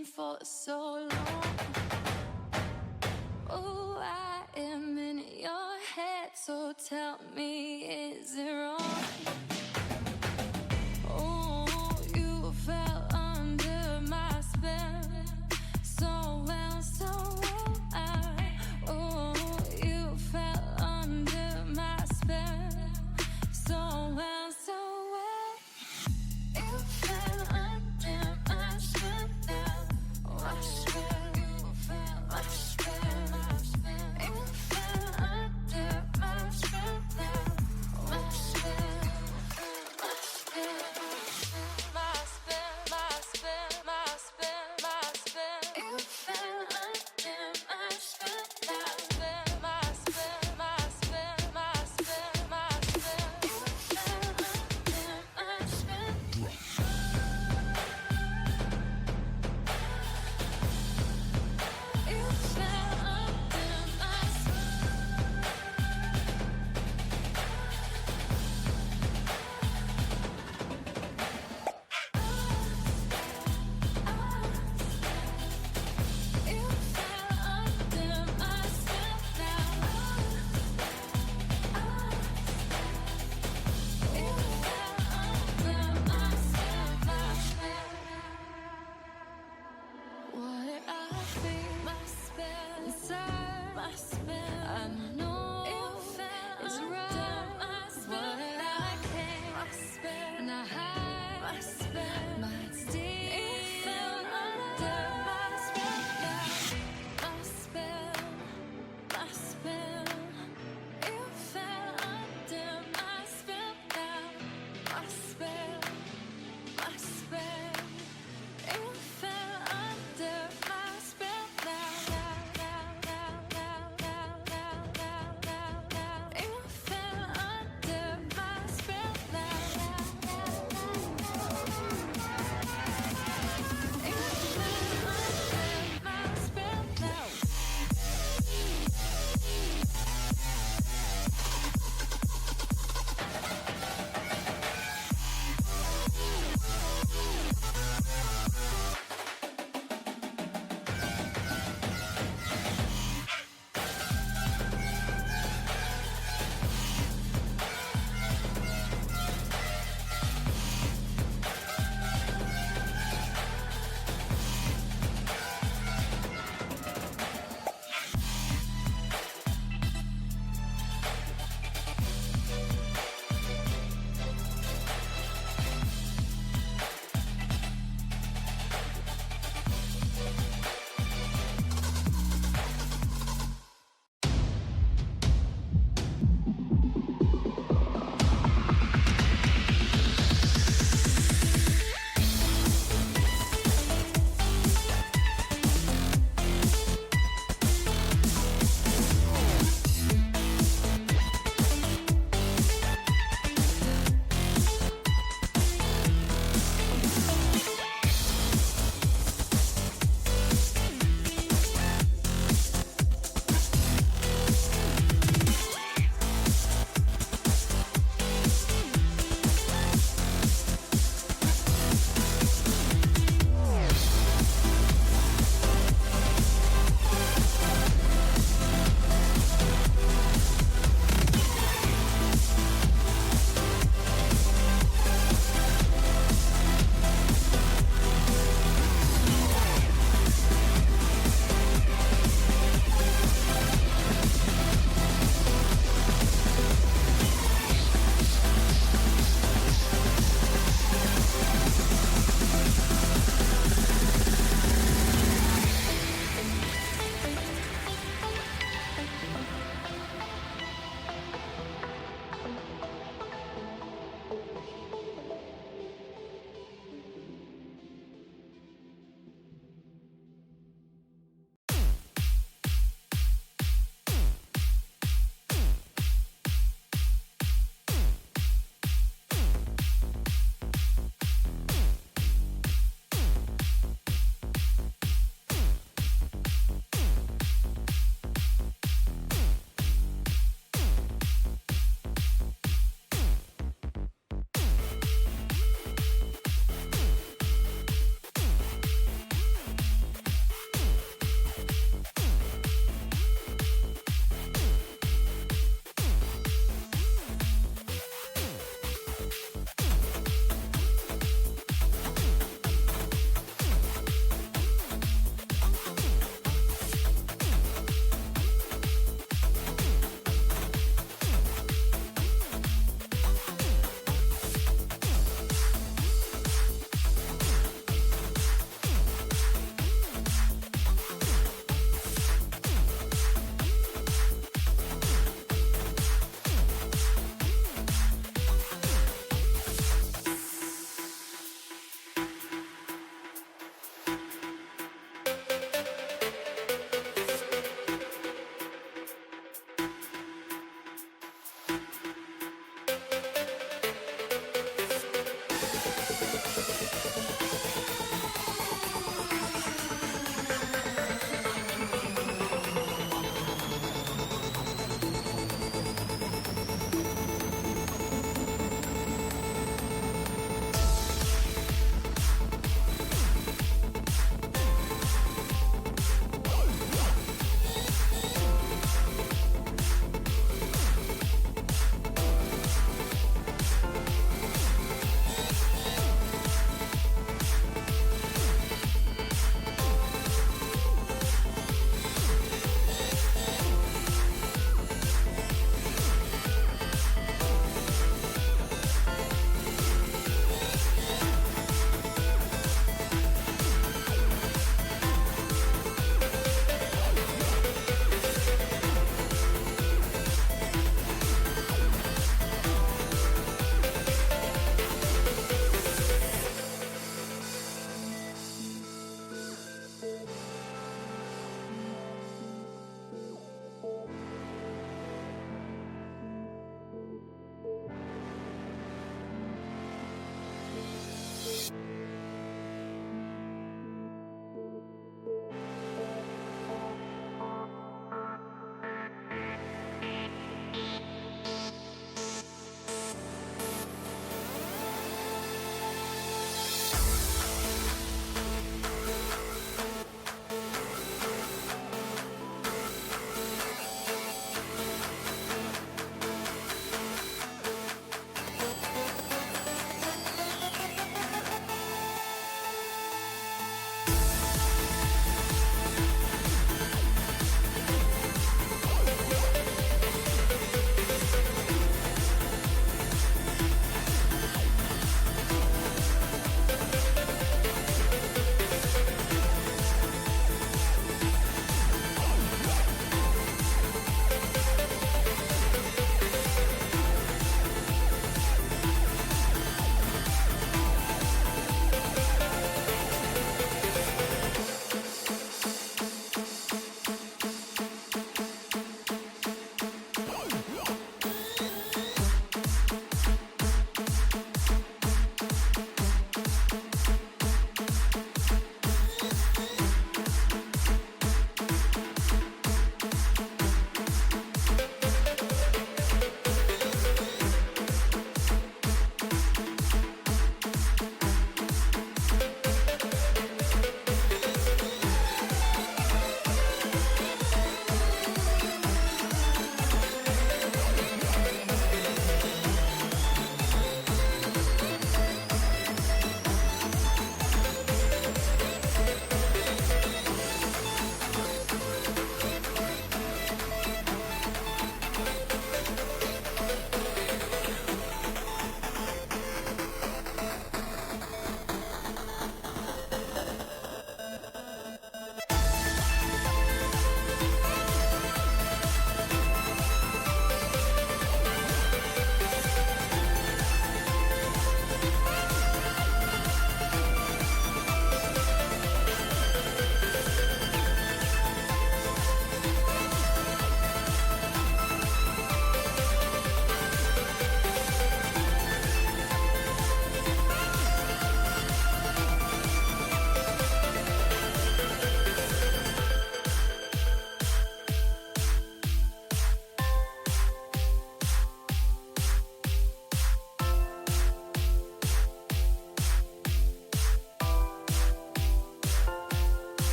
chasing for so long. Oh, I am in your head, so tell me, is it wrong? Oh, you fell under my spell, so well, so well. Oh, you fell under my spell, so well, so well. You fell under my spell now, my spell, my spell. You fell under my spell now, my spell.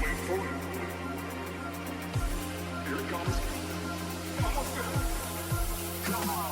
Wait for it. Here it comes. Almost there. Come on.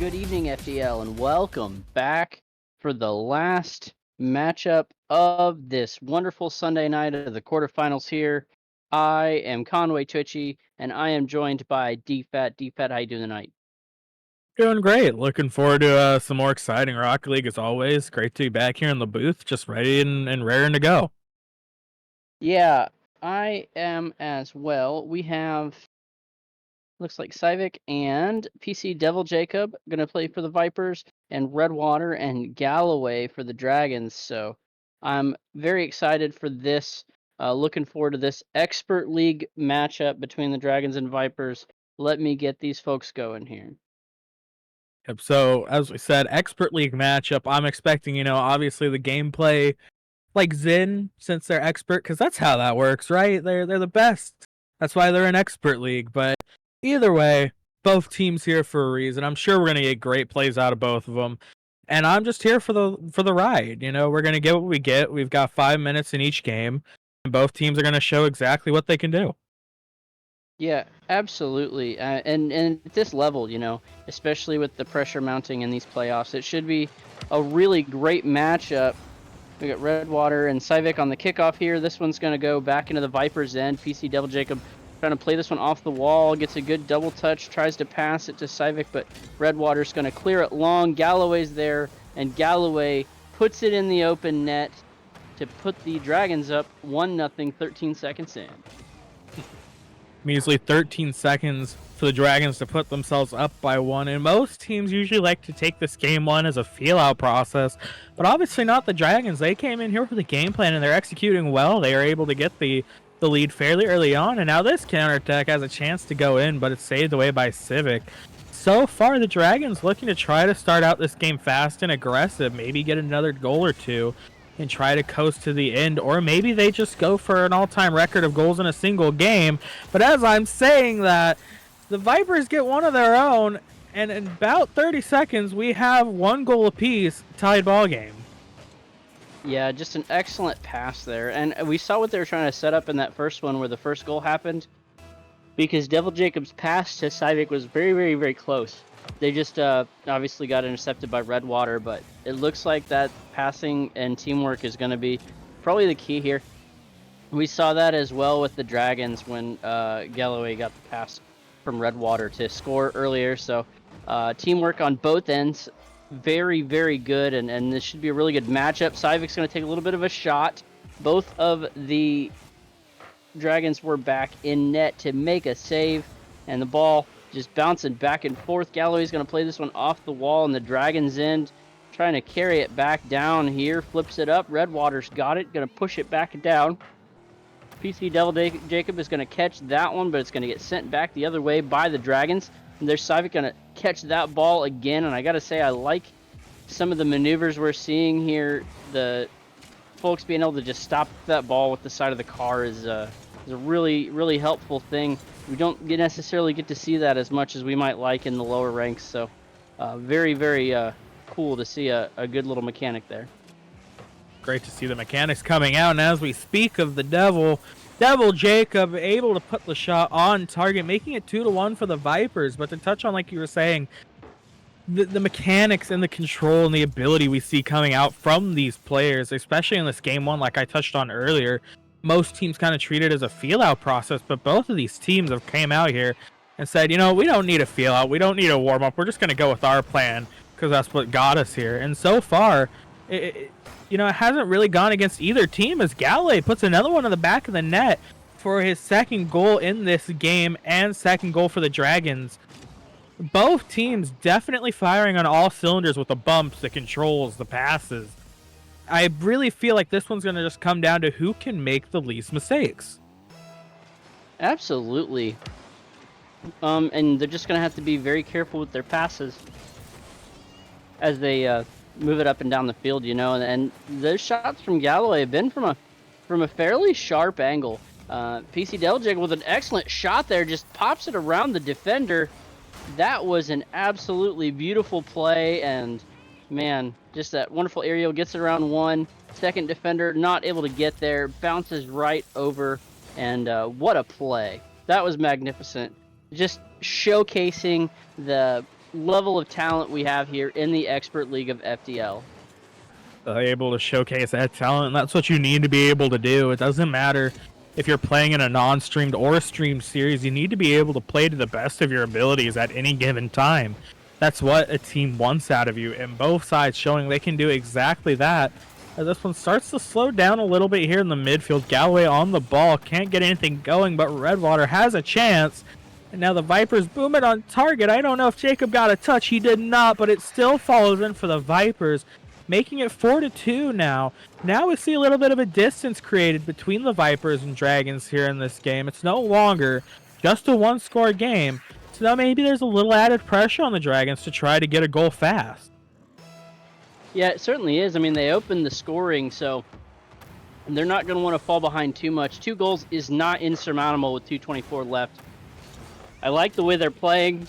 good evening, FDL, and welcome back for the last matchup of this wonderful Sunday night of the quarterfinals here. I am Conway Twitchy, and I am joined by DFAT. DFAT, how you doing tonight? Doing great. Looking forward to some more exciting Rocket League as always. Great to be back here in the booth, just ready and raring to go. Yeah, I am as well. We have, looks like Sivik and PC Devil Jacob going to play for the Vipers, and Redwater and Galloway for the Dragons. So I'm very excited for this. Looking forward to this Expert League matchup between the Dragons and Vipers. Let me get these folks going here. Yep. So as we said, Expert League matchup. I'm expecting, obviously the gameplay like Zen, since they're expert, because that's how that works, right? They're the best. That's why they're an Expert League. But either way, both teams here for a reason. I'm sure we're gonna get great plays out of both of them. And I'm just here for the ride. We're gonna get what we get. We've got 5 minutes in each game, and both teams are gonna show exactly what they can do. Yeah, absolutely. And at this level, especially with the pressure mounting in these playoffs, it should be a really great matchup. We got Redwater and Sivik on the kickoff here. This one's going to go back into the Viper's end. PC Devil Jacob trying to play this one off the wall. Gets a good double touch. Tries to pass it to Sivik, but Redwater's going to clear it long. Galloway's there, and Galloway puts it in the open net to put the Dragons up 1-0, 13 seconds in. Measly 13 seconds for the Dragons to put themselves up by 1. And most teams usually like to take this game 1 as a feel-out process, but obviously not the Dragons. They came in here for the game plan, and they're executing well. They are able to get the lead fairly early on, and now this counterattack has a chance to go in, but it's saved away by Civic. So far, the Dragons looking to try to start out this game fast and aggressive, maybe get another goal or two, and try to coast to the end, or maybe they just go for an all-time record of goals in a single game. But as I'm saying that, the Vipers get one of their own, and in about 30 seconds, we have 1 goal apiece, tied ball game. Yeah, just an excellent pass there. And we saw what they were trying to set up in that first one where the first goal happened, because Devil Jacob's pass to Sivik was very, very, very close. They just obviously got intercepted by Redwater, but it looks like that passing and teamwork is going to be probably the key here. We saw that as well with the Dragons when Galloway got the pass from Redwater to score earlier. So teamwork on both ends, very, very good, and this should be a really good matchup. Sivik's going to take a little bit of a shot. Both of the Dragons were back in net to make a save, and the ball just bouncing back and forth. Galloway's going to play this one off the wall in the Dragon's end, trying to carry it back down here. Flips it up. Redwater's got it. Going to push it back down. PC Devil Jacob is going to catch that one, but it's going to get sent back the other way by the Dragons. And there's Sivik going to catch that ball again. And I got to say, I like some of the maneuvers we're seeing here. The folks being able to just stop that ball with the side of the car is a really, really helpful thing. We don't necessarily get to see that as much as we might like in the lower ranks. So very, very cool to see a good little mechanic there. Great to see the mechanics coming out. And as we speak of the Devil Jacob able to put the shot on target, making it 2-1 for the Vipers. But to touch on, like you were saying, the mechanics and the control and the ability we see coming out from these players, especially in this game 1, like I touched on earlier. Most teams kind of treat it as a feel-out process, but both of these teams have came out here and said, we don't need a feel-out, we don't need a warm-up, we're just going to go with our plan because that's what got us here. And so far, it hasn't really gone against either team, as Galloway puts another one in the back of the net for his second goal in this game and second goal for the Dragons. Both teams definitely firing on all cylinders with the bumps, the controls, the passes. I really feel like this one's going to just come down to who can make the least mistakes. Absolutely. And they're just going to have to be very careful with their passes as they move it up and down the field, and those shots from Galloway have been from a fairly sharp angle. PC Deljig with an excellent shot there, just pops it around the defender. That was an absolutely beautiful play, and man, just that wonderful aerial, gets it around one. Second defender not able to get there, bounces right over, and what a play. That was magnificent. Just showcasing the level of talent we have here in the Expert League of FTL. Able to showcase that talent, and that's what you need to be able to do. It doesn't matter if you're playing in a non-streamed or streamed series. You need to be able to play to the best of your abilities at any given time. That's what a team wants out of you, and both sides showing they can do exactly that. As this one starts to slow down a little bit here in the midfield. Galloway on the ball, can't get anything going, but Redwater has a chance. And now the Vipers boom it on target. I don't know if Jacob got a touch. He did not, but it still follows in for the Vipers, making it 4-2 now. Now we see a little bit of a distance created between the Vipers and Dragons here in this game. It's no longer just a one-score game. So now maybe there's a little added pressure on the Dragons to try to get a goal fast. Yeah, it certainly is. I mean, they opened the scoring, so they're not going to want to fall behind too much. 2 goals is not insurmountable with 2:24 left. I like the way they're playing.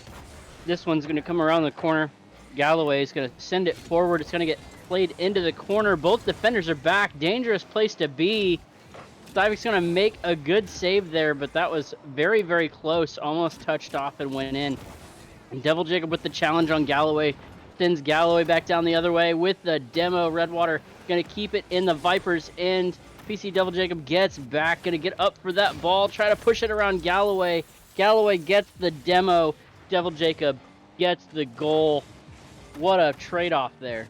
This one's going to come around the corner. Galloway is going to send it forward. It's going to get played into the corner. Both defenders are back. Dangerous place to be. Cyvic's going to make a good save there, but that was very, very close. Almost touched off and went in. And Devil Jacob with the challenge on Galloway. Sends Galloway back down the other way with the demo. Redwater going to keep it in the Vipers' end. PC Devil Jacob gets back. Going to get up for that ball. Try to push it around Galloway. Galloway gets the demo. Devil Jacob gets the goal. What a trade-off there.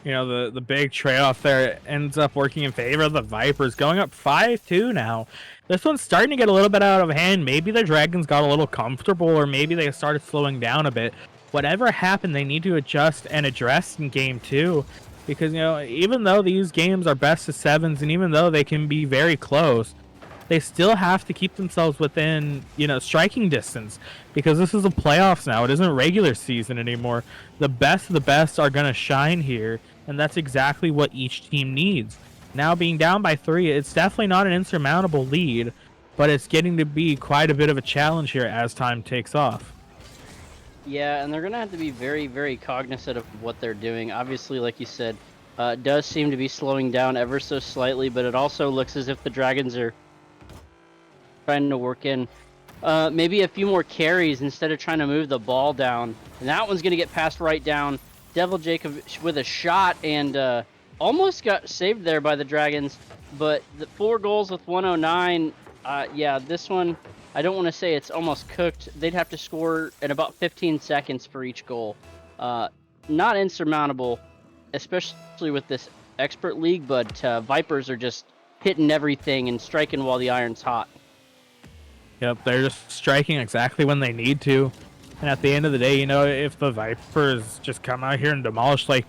You know, the big trade-off there ends up working in favor of the Vipers, going up 5-2 now. This one's starting to get a little bit out of hand. Maybe the Dragons got a little comfortable, or maybe they started slowing down a bit. Whatever happened, they need to adjust and address in Game 2. Because, you know, even though these games are best of sevens, and even though they can be very close, they still have to keep themselves within, you know, striking distance, because this is the playoffs now. It isn't regular season anymore. The best of the best are going to shine here, and that's exactly what each team needs. Now being down by 3, it's definitely not an insurmountable lead, but it's getting to be quite a bit of a challenge here as time takes off. Yeah, and they're going to have to be very, very cognizant of what they're doing. Obviously, like you said, it does seem to be slowing down ever so slightly, but it also looks as if the Dragons are trying to work in maybe a few more carries instead of trying to move the ball down. And that one's going to get passed right down. Devil Jacob with a shot, and almost got saved there by the Dragons. But the 4 goals with 109, yeah, this one, I don't want to say it's almost cooked. They'd have to score in about 15 seconds for each goal. Not insurmountable, especially with this expert league, but Vipers are just hitting everything and striking while the iron's hot. Yep, they're just striking exactly when they need to. And at the end of the day, you know, if the Vipers just come out here and demolish like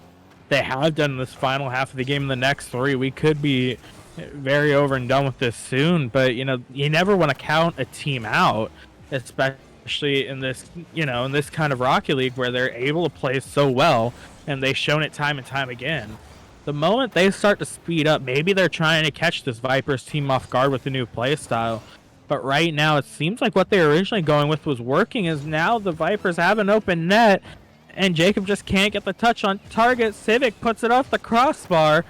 they have done in this final half of the game in the next 3, we could be very over and done with this soon. But, you know, you never want to count a team out, especially in this, you know, in this kind of Rocket League where they're able to play so well, and they've shown it time and time again. The moment they start to speed up, maybe they're trying to catch this Vipers team off guard with a new play style. But right now, it seems like what they were originally going with was working, as now the Vipers have an open net, and Jacob just can't get the touch on target. Civic puts it off the crossbar.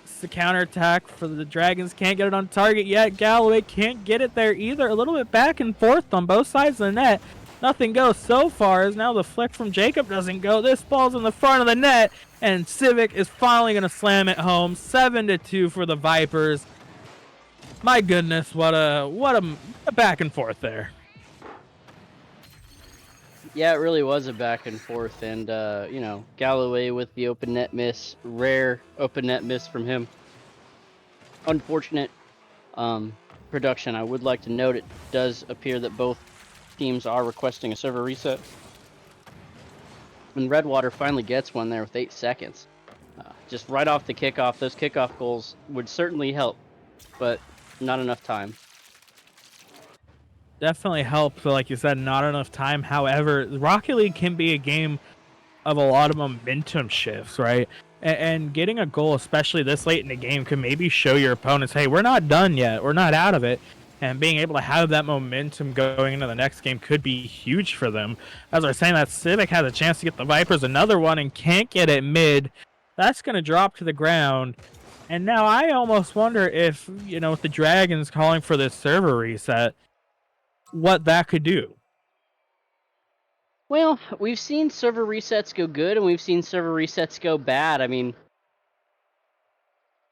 It's the counterattack for the Dragons. Can't get it on target yet. Galloway can't get it there either. A little bit back and forth on both sides of the net. Nothing goes so far, as now the flick from Jacob doesn't go. This ball's in the front of the net, and Civic is finally going to slam it home. 7-2 for the Vipers. My goodness, what a back and forth there. Yeah, it really was a back and forth, and you know, Galloway with the open net miss, rare open net miss from him. Unfortunate production. I would like to note it does appear that both teams are requesting a server reset. And Redwater finally gets one there with 8 seconds. Just right off the kickoff, those kickoff goals would certainly help, but not enough time. Definitely helps, but like you said, not enough time. However, Rocket League can be a game of a lot of momentum shifts, right? And getting a goal, especially this late in the game, can maybe show your opponents, hey, we're not done yet. We're not out of it. And being able to have that momentum going into the next game could be huge for them. As I was saying, that Civic has a chance to get the Vipers another one and can't get it mid. That's going to drop to the ground. And now I almost wonder if, you know, with the Dragons calling for this server reset, what that could do. Well, we've seen server resets go good, and we've seen server resets go bad. I mean,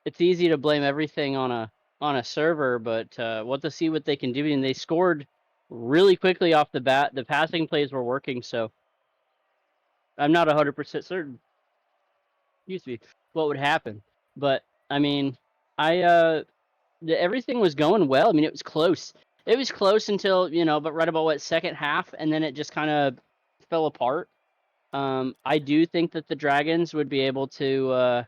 it's easy to blame everything on a server, but we'll have to see what they can do. And they scored really quickly off the bat. The passing plays were working, so I'm not 100% certain. Excuse me, what would happen? But I mean, everything was going well. I mean, it was close. It was close until but right about second half, and then it just kind of fell apart. I do think that the Dragons would be able to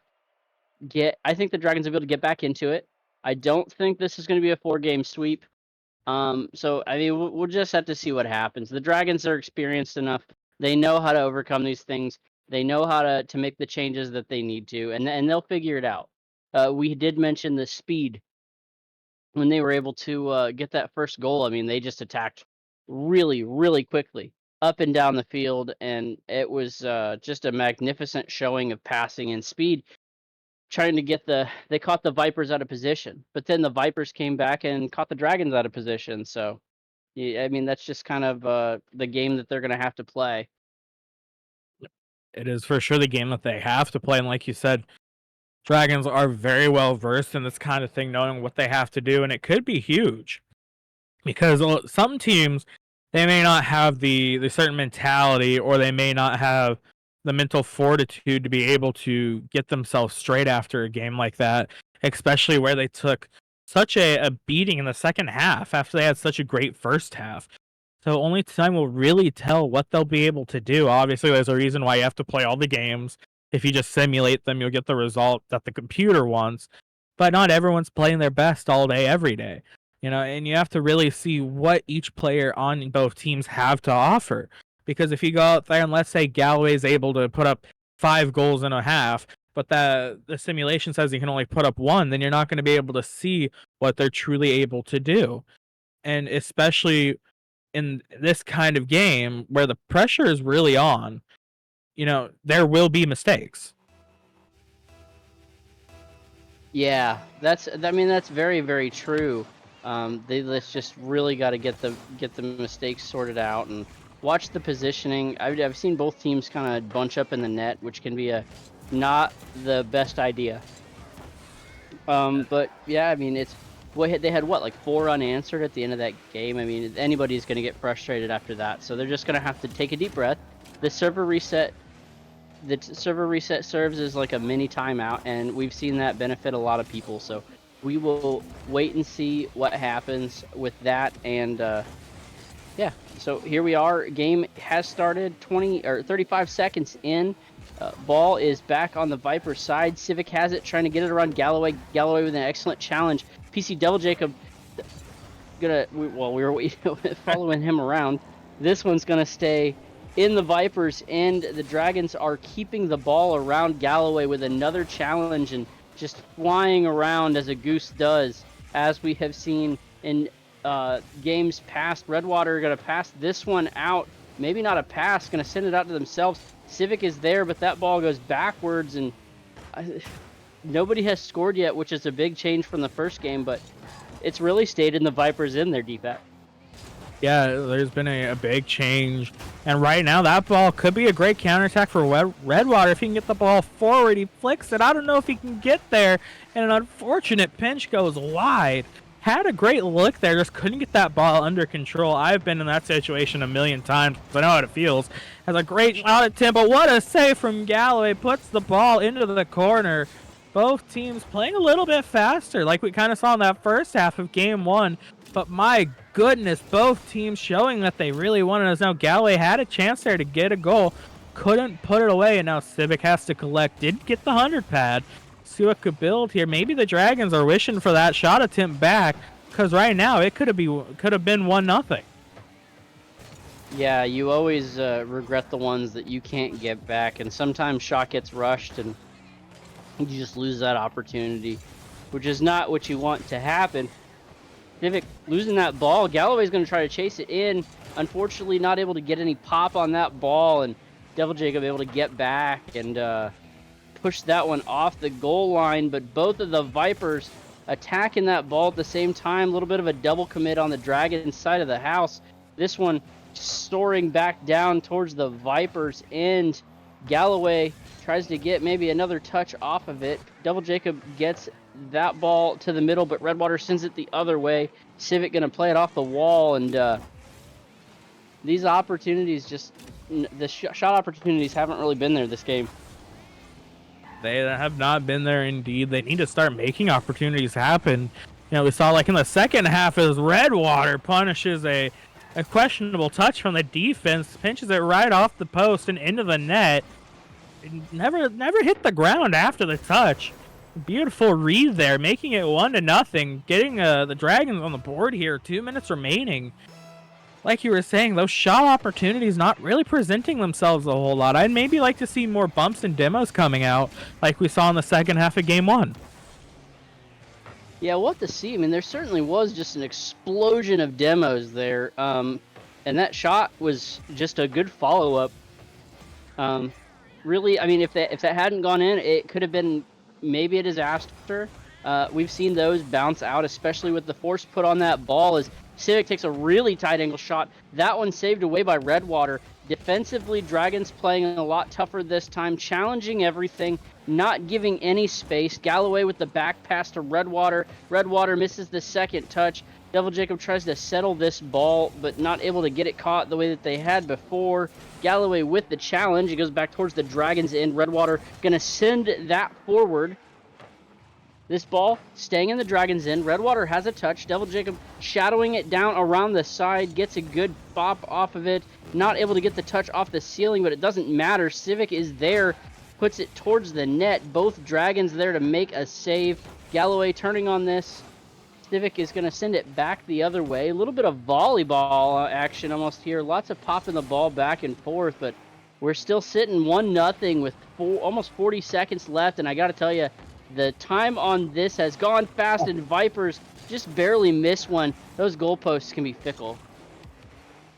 I think the Dragons will be able to get back into it. I don't think this is going to be a 4-game sweep. So I mean, we'll just have to see what happens. The Dragons are experienced enough; they know how to overcome these things. They know how to make the changes that they need to, and they'll figure it out. We did mention the speed when they were able to get that first goal. I mean, they just attacked really, really quickly up and down the field, and it was just a magnificent showing of passing and speed. Trying to get they caught the Vipers out of position, but then the Vipers came back and caught the Dragons out of position. So, yeah, I mean, that's just kind of the game that they're going to have to play. It is for sure the game that they have to play, and like you said, Dragons are very well versed in this kind of thing, knowing what they have to do, and it could be huge because some teams, they may not have the certain mentality, or they may not have the mental fortitude to be able to get themselves straight after a game like that, especially where they took such a beating in the second half after they had such a great first half. So only time will really tell what they'll be able to do. Obviously, there's a reason why you have to play all the games. If you just simulate them, you'll get the result that the computer wants. But not everyone's playing their best all day, every day. And you have to really see what each player on both teams have to offer. Because if you go out there and let's say Galloway's able to put up 5 goals and a half, but the simulation says he can only put up 1, then you're not going to be able to see what they're truly able to do. And especially in this kind of game where the pressure is really on, there will be mistakes. Yeah, I mean, that's very, very true. Let's just really got to get the mistakes sorted out and watch the positioning. I've seen both teams kind of bunch up in the net, which can be not the best idea. But yeah, I mean, they had like 4 unanswered at the end of that game. I mean, anybody's going to get frustrated after that, so they're just going to have to take a deep breath. The server reset serves as like a mini timeout, and we've seen that benefit a lot of people. So we will wait and see what happens with that. And yeah, so here we are. Game has started. 35 seconds in. Ball is back on the Viper side. Civic has it, trying to get it around Galloway. Galloway with an excellent challenge. PC Devil Jacob we were following him around. This one's gonna stay in the Vipers, and the Dragons are keeping the ball around Galloway with another challenge and just flying around as a goose does, as we have seen in games past. Redwater are going to pass this one out. Maybe not a pass, going to send it out to themselves. Civic is there, but that ball goes backwards, and nobody has scored yet, which is a big change from the first game, but it's really stayed in the Vipers in their defense. Yeah, there's been a big change. And right now, that ball could be a great counterattack for Redwater. If he can get the ball forward, he flicks it. I don't know if he can get there. And an unfortunate pinch goes wide. Had a great look there, just couldn't get that ball under control. I've been in that situation a million times. I know how it feels. Has a great shot at Tim, but what a save from Galloway. Puts the ball into the corner. Both teams playing a little bit faster, like we kind of saw in that first half of game 1. But my goodness, both teams showing that they really wanted us. Now Galloway had a chance there to get a goal, couldn't put it away, and now Civic has to collect. Did get the 100 pad. See what could build here. Maybe the Dragons are wishing for that shot attempt back, because right now it could have been 1-0. Yeah, you always regret the ones that you can't get back, and sometimes shot gets rushed and you just lose that opportunity, which is not what you want to happen. Civic losing that ball. Galloway's going to try to chase it in. Unfortunately, not able to get any pop on that ball, and Devil Jacob able to get back and push that one off the goal line. But both of the Vipers attacking that ball at the same time. A little bit of a double commit on the Dragon side of the house. This one soaring back down towards the Vipers end. Galloway tries to get maybe another touch off of it. Devil Jacob gets that ball to the middle, but Redwater sends it the other way. Civic gonna play it off the wall, and these opportunities the shot opportunities haven't really been there this game. They have not been there indeed. They need to start making opportunities happen. You know, we saw like in the second half as Redwater punishes a questionable touch from the defense, pinches it right off the post and into the net. It never hit the ground after the touch. Beautiful read there, making it 1-0, getting the Dragons on the board here. 2 minutes remaining. Like you were saying, those shot opportunities not really presenting themselves a whole lot. I'd maybe like to see more bumps and demos coming out like we saw in the second half of Game 1. Yeah, we'll have to see. I mean, there certainly was just an explosion of demos there. And that shot was just a good follow-up. Really, I mean, if that hadn't gone in, it could have been maybe a disaster. We've seen those bounce out, especially with the force put on that ball as Civic takes a really tight angle shot. That one saved away by Redwater. Defensively, Dragons playing a lot tougher this time, challenging everything, not giving any space. Galloway with the back pass to Redwater. Redwater misses the second touch. Devil Jacob tries to settle this ball, but not able to get it caught the way that they had before. Galloway with the challenge. It goes back towards the Dragons' end. Redwater going to send that forward. This ball staying in the Dragons' end. Redwater has a touch. Devil Jacob shadowing it down around the side. Gets a good bop off of it. Not able to get the touch off the ceiling, but it doesn't matter. Civic is there. Puts it towards the net. Both Dragons there to make a save. Galloway turning on this. Civic is going to send it back the other way. A little bit of volleyball action almost here. Lots of popping the ball back and forth, but we're still sitting 1-0 with almost 40 seconds left, and I got to tell you, the time on this has gone fast, and Vipers just barely miss one. Those goalposts can be fickle.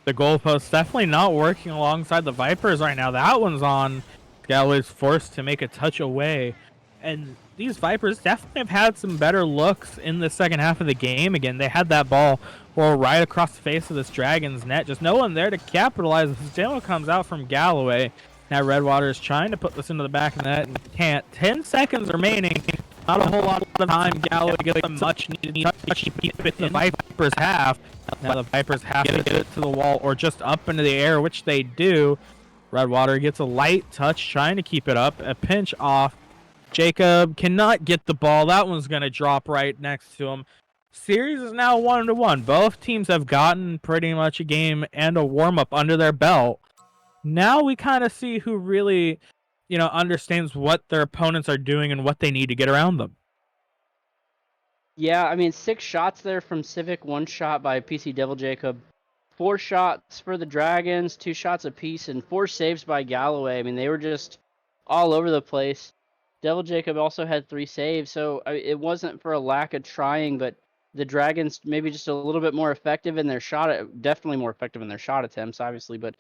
The goalposts definitely not working alongside the Vipers right now. That one's on. Galloway's forced to make a touch away. And these Vipers definitely have had some better looks in the second half of the game. Again, they had that ball roll right across the face of this Dragon's net. Just no one there to capitalize. This demo comes out from Galloway. Now Redwater is trying to put this into the back of the net and can't. 10 seconds remaining. Not a whole lot of time. Galloway gets a much needed touch to keep it in the Vipers half. Now the Vipers have to get it to the wall or just up into the air, which they do. Redwater gets a light touch, trying to keep it up. A pinch off. Jacob cannot get the ball. That one's going to drop right next to him. Series is now 1-1. Both teams have gotten pretty much a game and a warm-up under their belt. Now we kind of see who really, understands what their opponents are doing and what they need to get around them. Yeah, I mean, 6 shots there from Civic, 1 shot by PC Devil Jacob, 4 shots for the Dragons, 2 shots apiece, and 4 saves by Galloway. I mean, they were just all over the place. Devil Jacob also had 3 saves, so it wasn't for a lack of trying, but the Dragons maybe just a little bit more effective in their shot, definitely more effective in their shot attempts, obviously, but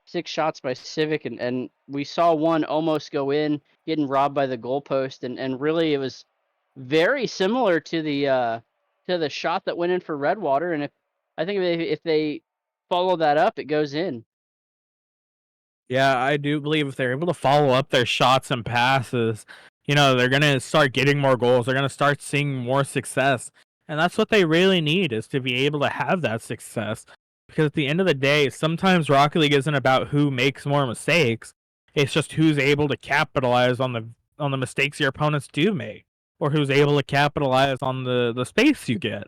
6 shots by Civic, and we saw one almost go in, getting robbed by the goalpost, and really it was very similar to the shot that went in for Redwater, and if they follow that up, it goes in. Yeah, I do believe if they're able to follow up their shots and passes, they're going to start getting more goals. They're going to start seeing more success. And that's what they really need, is to be able to have that success. Because at the end of the day, sometimes Rocket League isn't about who makes more mistakes. It's just who's able to capitalize on the mistakes your opponents do make, or who's able to capitalize on the space you get.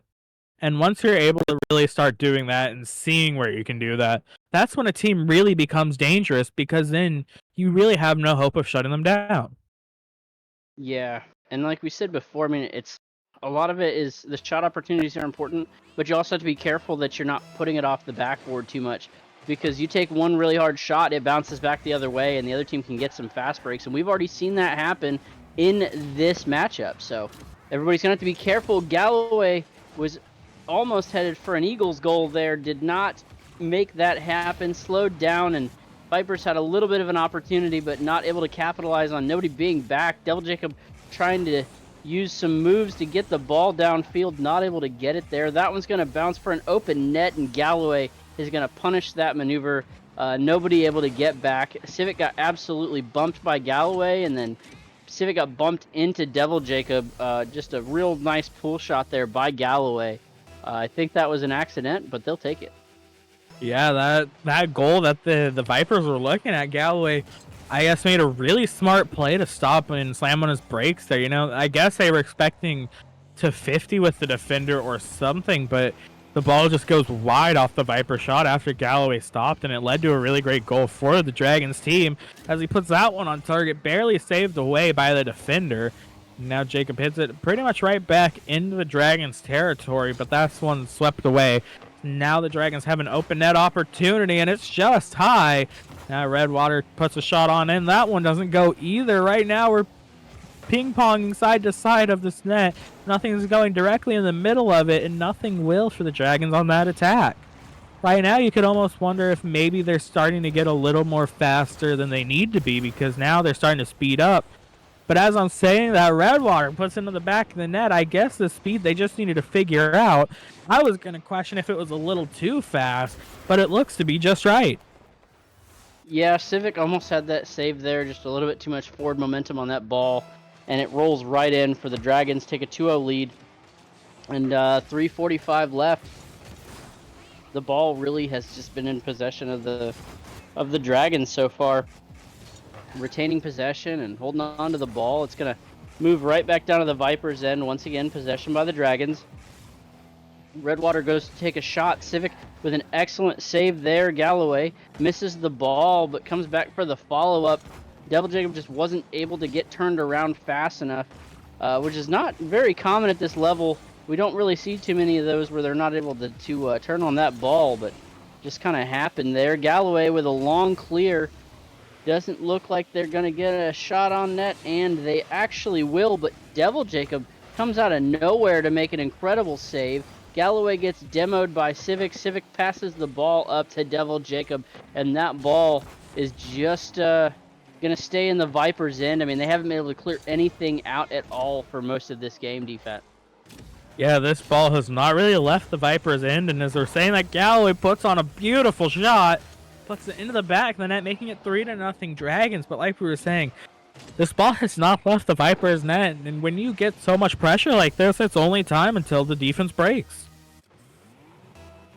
And once you're able to really start doing that and seeing where you can do that, that's when a team really becomes dangerous, because then you really have no hope of shutting them down. Yeah, and like we said before, I mean, it's a lot of it is the shot opportunities are important, but you also have to be careful that you're not putting it off the backboard too much, because you take one really hard shot, it bounces back the other way, and the other team can get some fast breaks, and we've already seen that happen in this matchup. So everybody's gonna have to be careful. Galloway was almost headed for an Eagles goal there, did not make that happen, slowed down, and Vipers had a little bit of an opportunity, but not able to capitalize on nobody being back. Devil Jacob trying to use some moves to get the ball downfield, not able to get it there. That one's going to bounce for an open net, and Galloway is going to punish that maneuver. Nobody able to get back. Civic got absolutely bumped by Galloway, and then Civic got bumped into Devil Jacob. Just a real nice pull shot there by Galloway. I think that was an accident, but they'll take it. Yeah, that goal that the Vipers were looking at, Galloway, I guess, made a really smart play to stop and slam on his brakes there. You know, I guess they were expecting to 50 with the defender or something, but the ball just goes wide off the Viper shot after Galloway stopped, and it led to a really great goal for the Dragons team as he puts that one on target, barely saved away by the defender. Now Jacob hits it pretty much right back into the Dragons territory, but that's one swept away. Now the Dragons have an open net opportunity, and it's just high. Now Redwater puts a shot on in. That one doesn't go either. Right now we're ping-ponging side to side of this net. Nothing's going directly in the middle of it, and nothing will for the Dragons on that attack. Right now you could almost wonder if maybe they're starting to get a little more faster than they need to be, because now they're starting to speed up. But as I'm saying that, Redwater puts into the back of the net. I guess the speed they just needed to figure out. I was going to question if it was a little too fast, but it looks to be just right. Yeah, Civic almost had that save there, just a little bit too much forward momentum on that ball, and it rolls right in for the Dragons, take a 2-0 lead, and 3:45 left. The ball really has just been in possession of the Dragons so far, retaining possession and holding on to the ball. It's going to move right back down to the Vipers' end. Once again, possession by the Dragons. Redwater goes to take a shot. Civic with an excellent save there. Galloway misses the ball, but comes back for the follow-up. Devil Jacob just wasn't able to get turned around fast enough, which is not very common at this level. We don't really see too many of those where they're not able to turn on that ball, but just kind of happened there. Galloway with a long clear. Doesn't look like they're going to get a shot on net, and they actually will, but Devil Jacob comes out of nowhere to make an incredible save. Galloway gets demoed by Civic. Civic passes the ball up to Devil Jacob, and that ball is just going to stay in the Vipers' end. I mean, they haven't been able to clear anything out at all for most of this game, DFAT. Yeah, this ball has not really left the Vipers' end, and as they're saying that, Galloway puts on a beautiful shot, puts it into the back of the net, making it 3-0 Dragons. But like we were saying, this ball has not left the Vipers' net, and when you get so much pressure like this, it's only time until the defense breaks.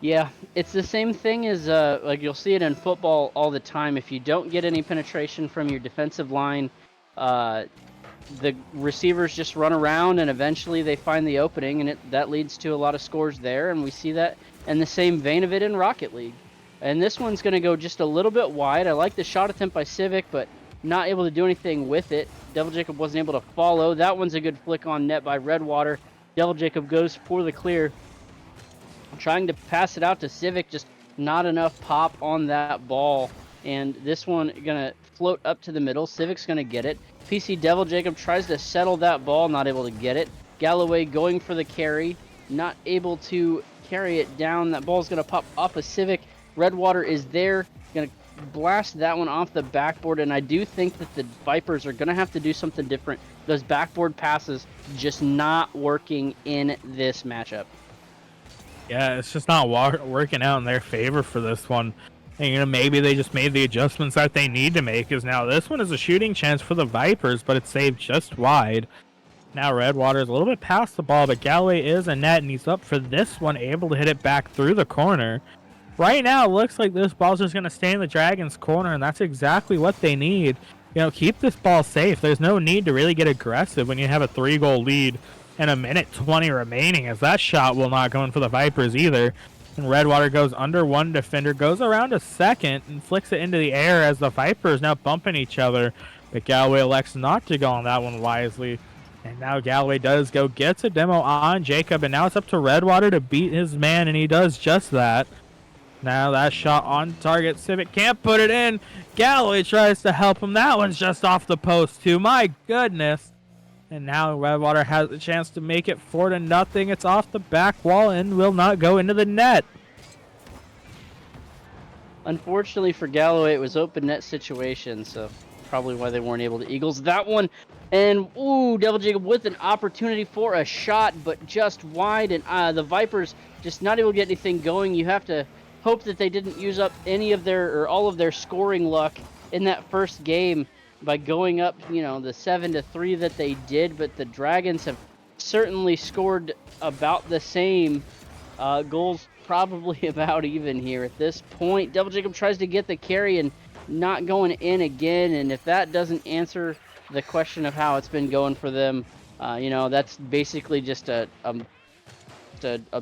Yeah, it's the same thing as, like you'll see it in football all the time. If you don't get any penetration from your defensive line, the receivers just run around, and eventually they find the opening, and that leads to a lot of scores there, and we see that in the same vein of it in Rocket League. And this one's going to go just a little bit wide. I like the shot attempt by Civic, but not able to do anything with it. Devil Jacob wasn't able to follow. That one's a good flick on net by Redwater. Devil Jacob goes for the clear. Trying to pass it out to Civic, just not enough pop on that ball. And this one going to float up to the middle. Civic's going to get it. PC Devil Jacob tries to settle that ball, not able to get it. Galloway going for the carry, not able to carry it down. That ball's going to pop off of Civic. Redwater is there, going to blast that one off the backboard, and I do think that the Vipers are going to have to do something different. Those backboard passes just not working in this matchup. Yeah, it's just not working out in their favor for this one. And, you know, maybe they just made the adjustments that they need to make, because now this one is a shooting chance for the Vipers, but it's saved just wide. Now Redwater is a little bit past the ball, but Galloway is a net, and he's up for this one, able to hit it back through the corner. Right now, it looks like this ball's just going to stay in the Dragons' corner, and that's exactly what they need. You know, keep this ball safe. There's no need to really get aggressive when you have a 3-goal lead and 1:20 remaining, as that shot will not go in for the Vipers either. And Redwater goes under one defender, goes around a second, and flicks it into the air as the Vipers now bumping each other. But Galloway elects not to go on that one wisely. And now Galloway does go, gets a demo on Jacob, and now it's up to Redwater to beat his man, and he does just that. Now that shot on target, Civic can't put it in. Galloway tries to help him. That one's just off the post too. My goodness. And now Redwater has a chance to make it 4-0. It's off the back wall and will not go into the net. Unfortunately for Galloway, it was open net situation, so probably why they weren't able to Eagles that one. And, ooh, Devil Jacob with an opportunity for a shot, but just wide. And the Vipers just not able to get anything going. You have to hope that they didn't use up any of their or all of their scoring luck in that first game by going up, the 7-3 that they did. But the Dragons have certainly scored about the same. Goals probably about even here at this point. Devil Jacob tries to get the carry and not going in again. And if that doesn't answer the question of how it's been going for them, that's basically just a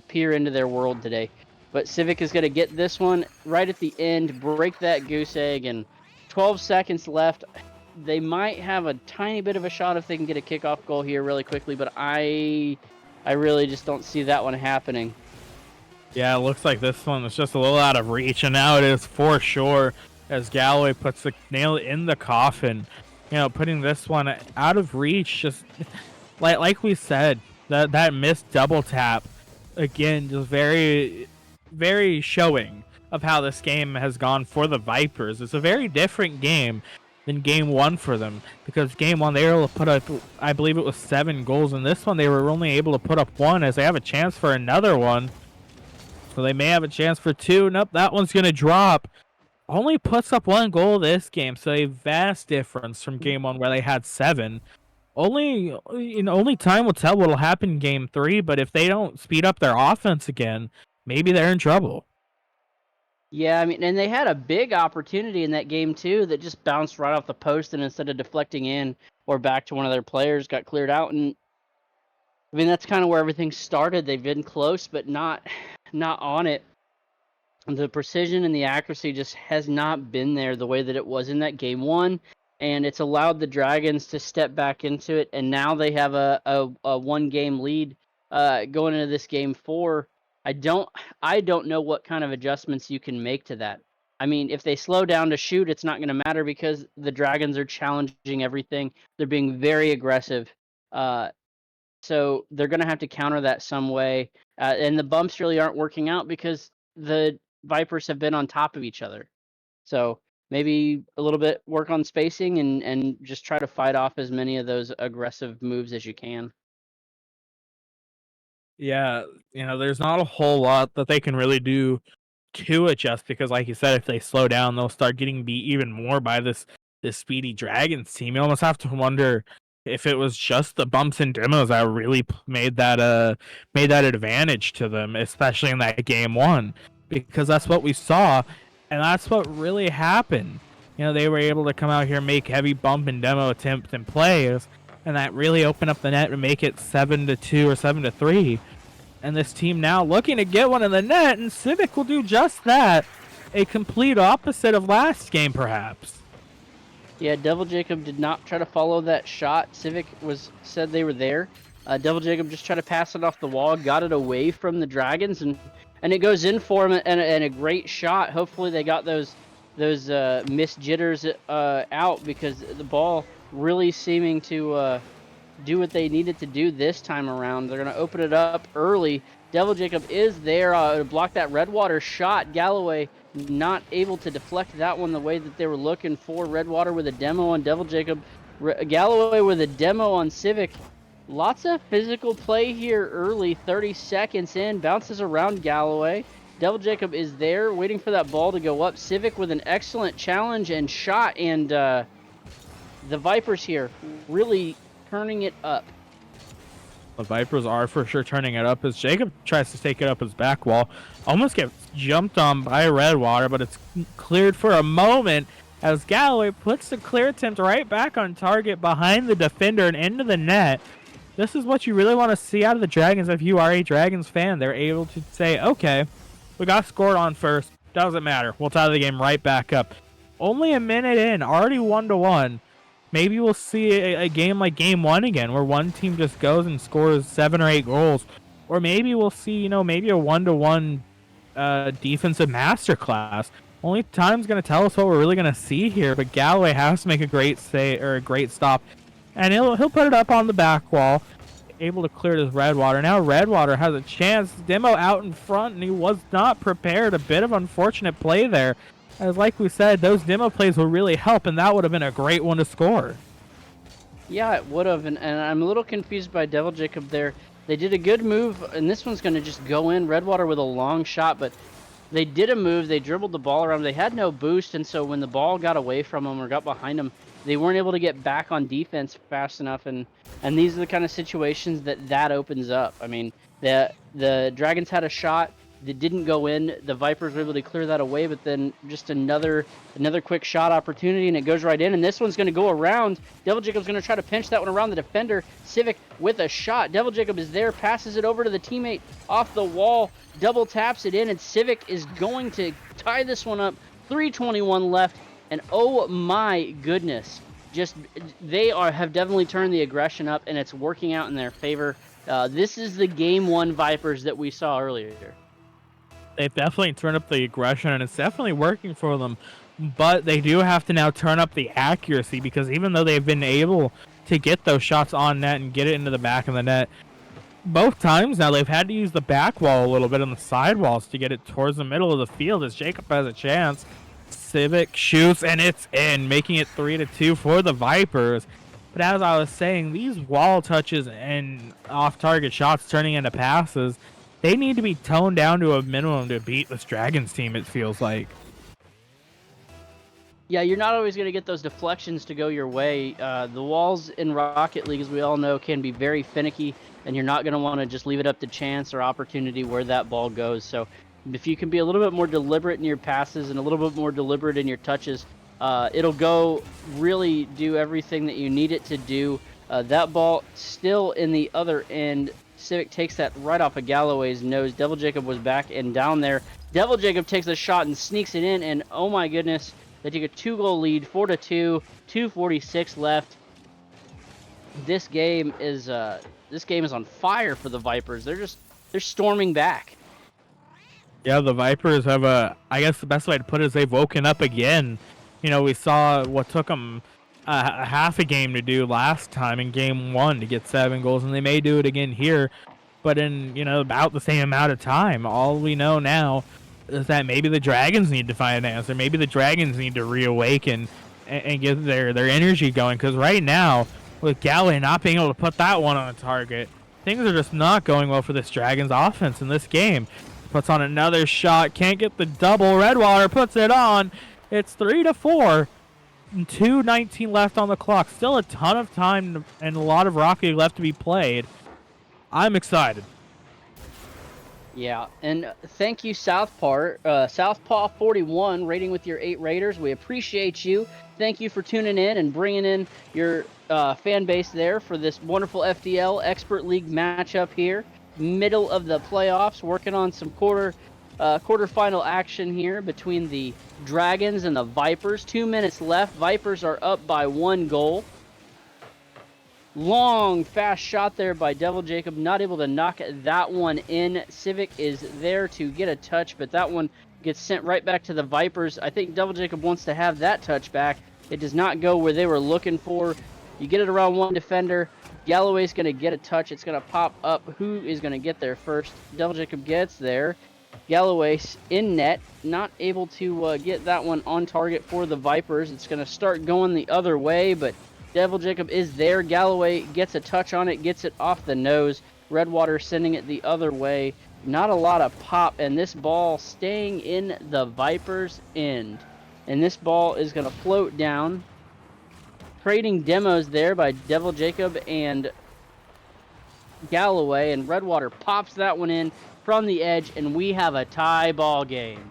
peer into their world today. But Civic is going to get this one right at the end, break that goose egg, and 12 seconds left. They might have a tiny bit of a shot if they can get a kickoff goal here really quickly, but I really just don't see that one happening. Yeah, it looks like this one was just a little out of reach, and now it is for sure as Galloway puts the nail in the coffin. Putting this one out of reach, just like we said, that missed double tap again, just very, very showing of how this game has gone for the Vipers. It's a very different game than game one for them, because game one they were able to put up, I believe it was 7 goals, and this one they were only able to put up 1, as they have a chance for another one. So they may have a chance for 2. Nope, that one's going to drop. Only puts up 1 goal this game, so a vast difference from game 1 where they had 7. Only time will tell what'll happen in game 3, but if they don't speed up their offense again, maybe they're in trouble. Yeah, I mean, and they had a big opportunity in that game too that just bounced right off the post, and instead of deflecting in or back to one of their players, got cleared out. And I mean, that's kind of where everything started. They've been close, but not on it. The precision and the accuracy just has not been there the way that it was in that game 1, and it's allowed the Dragons to step back into it. And now they have a 1-game lead going into this game 4. I don't know what kind of adjustments you can make to that. I mean, if they slow down to shoot, it's not going to matter because the Dragons are challenging everything. They're being very aggressive. So they're going to have to counter that some way. And the bumps really aren't working out because the Vipers have been on top of each other. So maybe a little bit work on spacing and just try to fight off as many of those aggressive moves as you can. Yeah, there's not a whole lot that they can really do to adjust, because like you said, if they slow down, they'll start getting beat even more by this speedy Dragons team. You almost have to wonder if it was just the bumps and demos that really made that advantage to them, especially in that game 1, because that's what we saw, and that's what really happened. They were able to come out here, make heavy bump and demo attempts and plays, and that really opened up the net and make it 7-2 or 7-3. And this team now looking to get one in the net, and Civic will do just that. A complete opposite of last game, perhaps. Yeah, Devil Jacob did not try to follow that shot. Civic said they were there. Devil Jacob just tried to pass it off the wall, got it away from the Dragons, and it goes in for him, and a great shot. Hopefully they got those missed jitters out, because the ball really seeming to do what they needed to do this time around. They're going to open it up early. Devil Jacob is there to block that Redwater shot. Galloway not able to deflect that one the way that they were looking for. Redwater with a demo on Devil Jacob. Galloway with a demo on Civic. Lots of physical play here early. 30 seconds in. Bounces around Galloway. Devil Jacob is there waiting for that ball to go up. Civic with an excellent challenge and shot. And the Vipers here really turning it up. The Vipers are for sure turning it up as Jacob tries to take it up his back wall. Almost gets jumped on by Redwater, but it's cleared for a moment as Galloway puts the clear attempt right back on target behind the defender and into the net. This is what you really want to see out of the Dragons if you are a Dragons fan. They're able to say, okay, we got scored on first. Doesn't matter. We'll tie the game right back up. Only a minute in, already 1-1. Maybe we'll see a game like game 1 again, where one team just goes and scores 7 or 8 goals. Or maybe we'll see, maybe a 1-1 defensive masterclass. Only time's going to tell us what we're really going to see here, but Galloway has to make a great stop. And he'll put it up on the back wall, able to clear this Redwater. Now Redwater has a chance. Demo out in front, and he was not prepared. A bit of unfortunate play there. As like we said, those demo plays will really help, and that would have been a great one to score. Yeah, it would have, and I'm a little confused by Devil Jacob there. They did a good move, and this one's going to just go in. Redwater with a long shot, but they did a move. They dribbled the ball around. They had no boost, and so when the ball got away from them or got behind them, they weren't able to get back on defense fast enough. And these are the kind of situations that opens up. I mean, the Dragons had a shot that didn't go in. The Vipers were able to clear that away, but then just another quick shot opportunity, and it goes right in. And this one's going to go around. Devil Jacob's going to try to pinch that one around the defender. Civic with a shot. Devil Jacob is there, passes it over to the teammate off the wall, double taps it in, and Civic is going to tie this one up. 3:21 left, and oh my goodness, just have definitely turned the aggression up, and it's working out in their favor. This is the game one Vipers that we saw earlier. They've definitely turned up the aggression, and it's definitely working for them. But they do have to now turn up the accuracy, because even though they've been able to get those shots on net and get it into the back of the net, both times now they've had to use the back wall a little bit on the side walls to get it towards the middle of the field, as Jacob has a chance. Civic shoots, and it's in, making it 3-2 for the Vipers. But as I was saying, these wall touches and off-target shots turning into passes, they need to be toned down to a minimum to beat this Dragons team, it feels like. Yeah, you're not always going to get those deflections to go your way. The walls in Rocket League, as we all know, can be very finicky, and you're not going to want to just leave it up to chance or opportunity where that ball goes. So if you can be a little bit more deliberate in your passes and a little bit more deliberate in your touches, it'll really do everything that you need it to do. That ball still in the other end. Civic takes that right off of Galloway's nose. Devil Jacob was back and down there. Devil Jacob takes the shot and sneaks it in, and oh my goodness, they take a 2-goal lead, 4-2, 2:46 left. This game is on fire for the Vipers. They're storming back. Yeah, the Vipers have I guess the best way to put it is they've woken up again. You know, we saw what took them a half a game to do last time in game 1 to get 7 goals, and they may do it again here, but in, you know, about the same amount of time. All we know now is that maybe the Dragons need to find an answer. Maybe the Dragons need to reawaken and get their energy going, because right now, with Galloway not being able to put that one on a target, things are just not going well for this Dragons offense in this game. Puts on another shot, can't get the double. Redwater puts it on. It's 3-4. 2:19 left on the clock. Still a ton of time and a lot of Rocket League left to be played. I'm excited. Yeah, and thank you, Southpaw 41, rating with your 8 Raiders. We appreciate you. Thank you for tuning in and bringing in your fan base there for this wonderful FDL Expert League matchup here. Middle of the playoffs, working on some quarterfinal action here between the Dragons and the Vipers. 2 minutes left. Vipers are up by 1 goal. Long, fast shot there by Devil Jacob. Not able to knock that one in. Civic is there to get a touch, but that one gets sent right back to the Vipers. I think Devil Jacob wants to have that touch back. It does not go where they were looking for. You get it around one defender. Galloway's going to get a touch. It's going to pop up. Who is going to get there first? Devil Jacob gets there. Galloway in net. Not able to get that one on target for the Vipers. It's going to start going the other way, but Devil Jacob is there. Galloway gets a touch on it, gets it off the nose. Redwater sending it the other way. Not a lot of pop, and this ball staying in the Vipers' end. And this ball is going to float down. Trading demos there by Devil Jacob and Galloway, and Redwater pops that one in from the edge, and we have a tie ball game.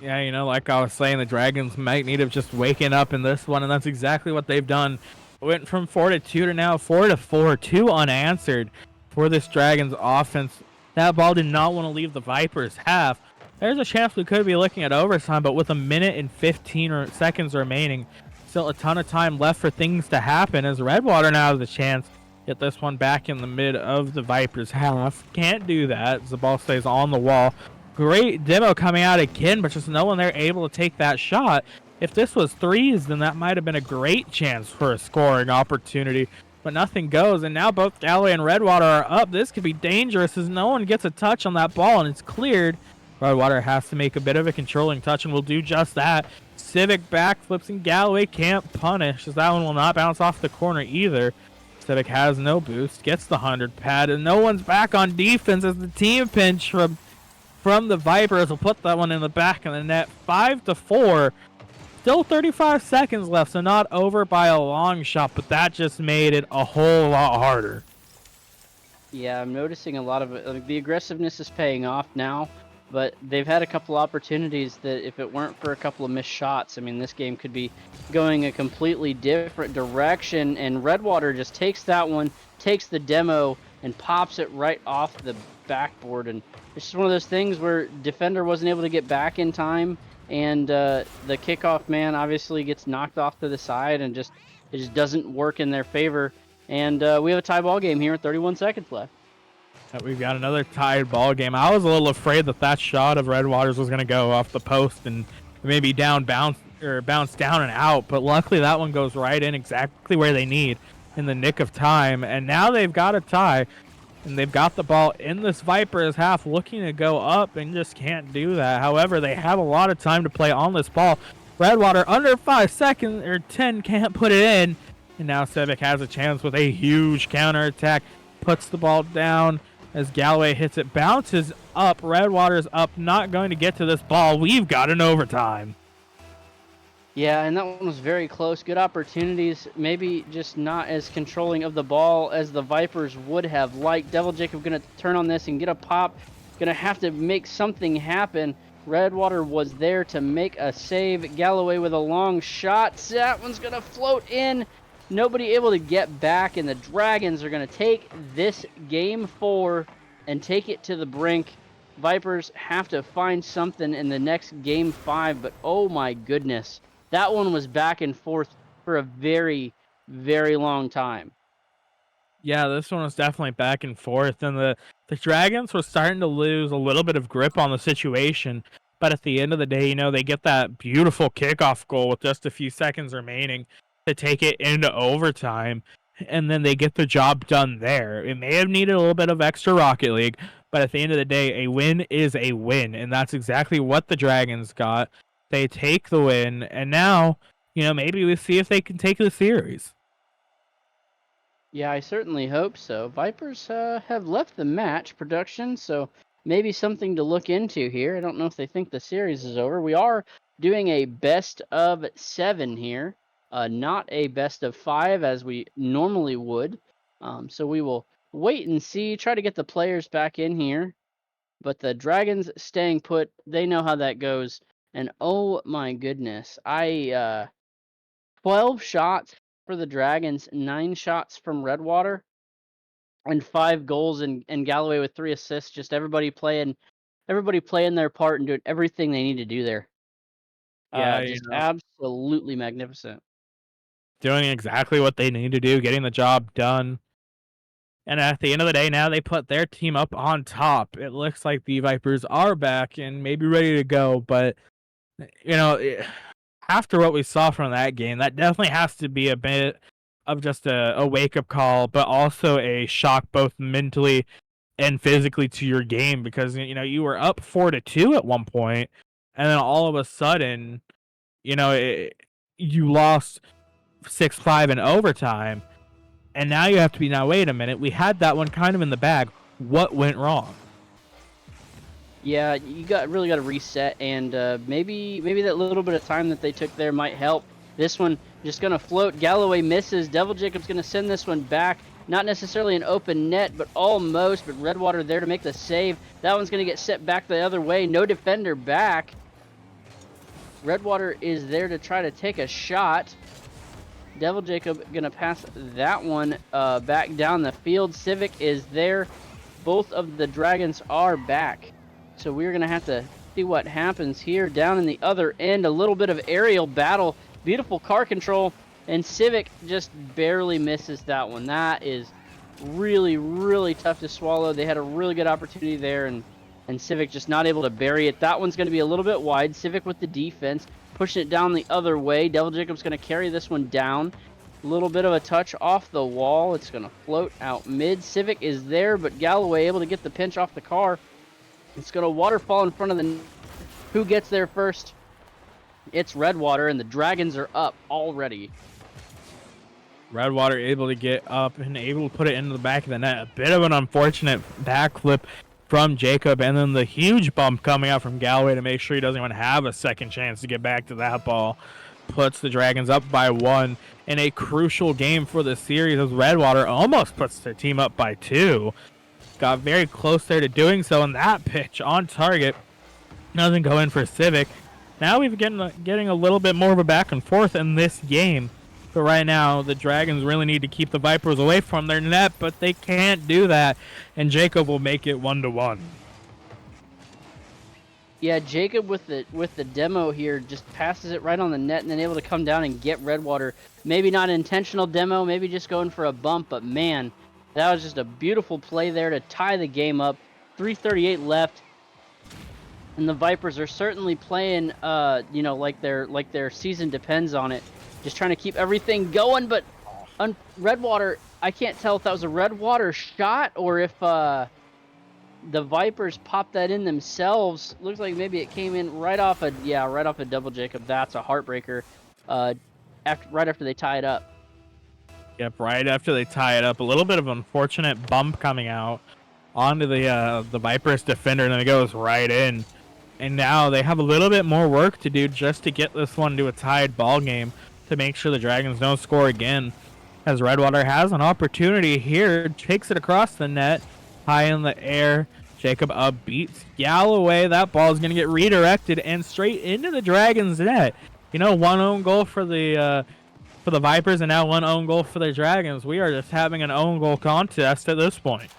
Yeah, you know, like I was saying, the Dragons might need to just waking up in this one, and that's exactly what they've done. Went from 4-2 to now 4-4, 2 unanswered for this Dragons offense. That ball did not want to leave the Vipers' half. There's a chance we could be looking at overtime, but with a minute and 15 seconds remaining, still a ton of time left for things to happen, as Redwater now has a chance to get this one back in the mid of the Vipers' half. Can't do that as the ball stays on the wall. Great demo coming out again, but just no one there able to take that shot. If this was threes, then that might have been a great chance for a scoring opportunity, but nothing goes, and now both Galloway and Redwater are up. This could be dangerous as no one gets a touch on that ball, and it's cleared. Redwater has to make a bit of a controlling touch, and will do just that. Civic backflips, and Galloway can't punish, as that one will not bounce off the corner either. Civic has no boost, gets the 100 pad, and no one's back on defense as the team pinch from from the Vipers will put that one in the back of the net. 5-4. Still 35 seconds left, so not over by a long shot, but that just made it a whole lot harder. Yeah, I'm noticing a lot of it. Like, the aggressiveness is paying off now, but they've had a couple opportunities that if it weren't for a couple of missed shots, I mean, this game could be going a completely different direction. And Redwater just takes that one, takes the demo, and pops it right off the backboard. And it's just one of those things where defender wasn't able to get back in time, and the kickoff man obviously gets knocked off to the side, and it just doesn't work in their favor. And we have a tie ball game here with 31 seconds left. We've got another tied ball game. I was a little afraid that shot of Redwater's was going to go off the post and maybe bounce down and out, but luckily that one goes right in exactly where they need in the nick of time. And now they've got a tie, and they've got the ball in this Vipers half, looking to go up and just can't do that. However, they have a lot of time to play on this ball. Redwater under 5 seconds or 10 can't put it in. And now Civic has a chance with a huge counterattack. Puts the ball down as Galloway hits it. Bounces up. Redwater's up. Not going to get to this ball. We've got an overtime. Yeah, and that one was very close. Good opportunities. Maybe just not as controlling of the ball as the Vipers would have liked. Devil Jacob going to turn on this and get a pop. Going to have to make something happen. Redwater was there to make a save. Galloway with a long shot. That one's going to float in. Nobody able to get back, and the Dragons are going to take this game 4 and take it to the brink. Vipers have to find something in the next game 5, but oh my goodness. That one was back and forth for a very, very long time. Yeah, this one was definitely back and forth, and the Dragons were starting to lose a little bit of grip on the situation. But at the end of the day, they get that beautiful kickoff goal with just a few seconds remaining to take it into overtime, and then they get the job done there. It may have needed a little bit of extra Rocket League, but at the end of the day, a win is a win, and that's exactly what the Dragons got. They take the win, and now, maybe we see if they can take the series. Yeah, I certainly hope so. Vipers have left the match production, so maybe something to look into here. I don't know if they think the series is over. We are doing a best of 7 here, not a best of 5 as we normally would. So we will wait and see, try to get the players back in here. But the Dragons staying put, they know how that goes. And oh my goodness, 12 shots for the Dragons, 9 shots from Redwater, and 5 goals, and Galloway with 3 assists. Just everybody playing their part and doing everything they need to do there. Yeah, Just absolutely magnificent. doing exactly what they need to do, getting the job done. And at the end of the day, now they put their team up on top. It looks like the Vipers are back and maybe ready to go, but after what we saw from that game, that definitely has to be a bit of just a wake-up call, but also a shock both mentally and physically to your game, because you were up 4-2 at one point, and then all of a sudden, you lost 6-5 in overtime, and now you have to be, wait a minute, we had that one kind of in the bag. What went wrong? Yeah, you really got to reset, and maybe that little bit of time that they took there might help. This one just going to float. Galloway misses. Devil Jacob's going to send this one back. Not necessarily an open net, but almost. But Redwater there to make the save. That one's going to get set back the other way. No defender back. Redwater is there to try to take a shot. Devil Jacob going to pass that one back down the field. Civic is there. Both of the Dragons are back. So we're going to have to see what happens here. Down in the other end, a little bit of aerial battle. Beautiful car control. And Civic just barely misses that one. That is really, really tough to swallow. They had a really good opportunity there, and Civic just not able to bury it. That one's going to be a little bit wide. Civic with the defense, pushing it down the other way. Devil Jacob's going to carry this one down. A little bit of a touch off the wall. It's going to float out mid. Civic is there, but Galloway able to get the pinch off the car. It's going to waterfall in front of the... Who gets there first? It's Redwater, and the Dragons are up already. Redwater able to get up and able to put it into the back of the net. A bit of an unfortunate backflip from Jacob, and then the huge bump coming out from Galloway to make sure he doesn't even have a second chance to get back to that ball. Puts the Dragons up by 1 in a crucial game for the series as Redwater almost puts their team up by 2. Got very close there to doing so, and that pitch on target doesn't go in for Civic. Now we've getting a little bit more of a back and forth in this game. But right now, the Dragons really need to keep the Vipers away from their net, but they can't do that, and Jacob will make it 1-1. Yeah, Jacob with the demo here just passes it right on the net and then able to come down and get Redwater. Maybe not intentional demo, maybe just going for a bump, but man, that was just a beautiful play there to tie the game up. 3:38 left. And the Vipers are certainly playing, like their season depends on it. Just trying to keep everything going, but Redwater, I can't tell if that was a Redwater shot or if the Vipers popped that in themselves. Looks like maybe it came in right off a double Jacob. That's a heartbreaker. Right after they tie it up. Yep, right after they tie it up. A little bit of an unfortunate bump coming out onto the Vipers defender, and then it goes right in. And now they have a little bit more work to do just to get this one to a tied ball game to make sure the Dragons don't score again. As Redwater has an opportunity here, takes it across the net, high in the air. Jacob beats Galloway. That ball is going to get redirected and straight into the Dragons' net. One own goal for the Vipers and now one own goal for the Dragons. We are just having an own goal contest at this point.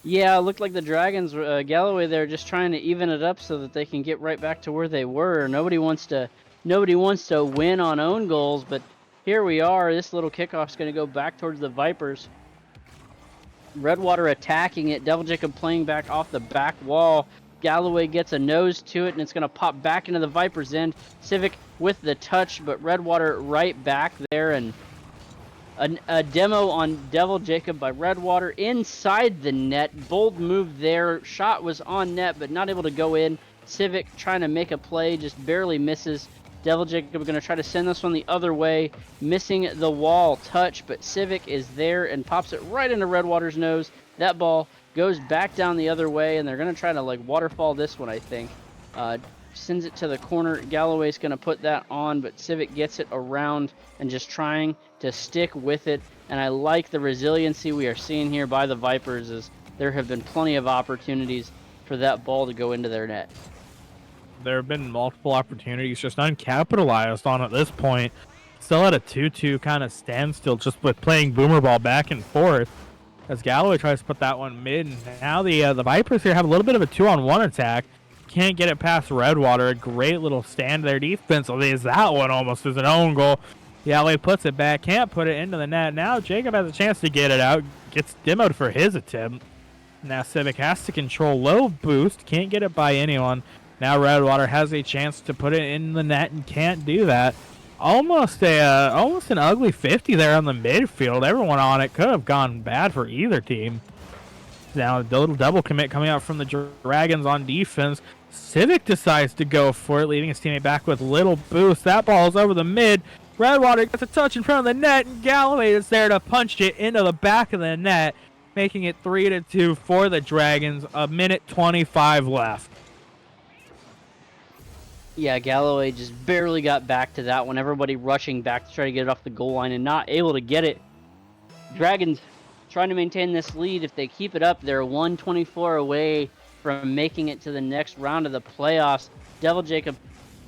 Yeah, it looked like the Dragons, Galloway there, just trying to even it up so that they can get right back to where they were. Nobody wants to win on own goals, but here we are. This little kickoff's going to go back towards the Vipers. Redwater attacking it. Devil Jacob playing back off the back wall. Galloway gets a nose to it, and it's going to pop back into the Vipers' end. Civic with the touch, but Redwater right back there, and a demo on Devil Jacob by Redwater inside the net. Bold move there. Shot was on net, but not able to go in. Civic trying to make a play, just barely misses. Devil Jacob going to try to send this one the other way, missing the wall touch, but Civic is there and pops it right into Redwater's nose. That ball goes back down the other way, and they're going to try to waterfall this one, I think. Sends it to the corner. Galloway's going to put that on, but Civic gets it around and just trying to stick with it. And I like the resiliency we are seeing here by the Vipers, as there have been plenty of opportunities for that ball to go into their net. There have been multiple opportunities, just uncapitalized on at this point. Still at a 2-2 kind of standstill, just with playing boomer ball back and forth. As Galloway tries to put that one mid, and now the Vipers here have a little bit of a 2-on-1 attack. Can't get it past Redwater. A great little stand there defensively, as that one almost is an own goal. Galloway puts it back, can't put it into the net. Now Jacob has a chance to get it out, gets demoed for his attempt. Now Civic has to control low boost, can't get it by anyone. Now Redwater has a chance to put it in the net and can't do that. Almost an ugly 50 there on the midfield. Everyone on it could have gone bad for either team. Now a little double commit coming out from the Dragons on defense. Civic decides to go for it, leading his teammate back with little boost. That ball is over the mid. Redwater gets a touch in front of the net, and Galloway is there to punch it into the back of the net, making it 3-2 for the Dragons. A minute 25 left. Yeah, Galloway just barely got back to that one. Everybody rushing back to try to get it off the goal line and not able to get it. Dragons trying to maintain this lead. If they keep it up, they're 124 away from making it to the next round of the playoffs. Devil Jacob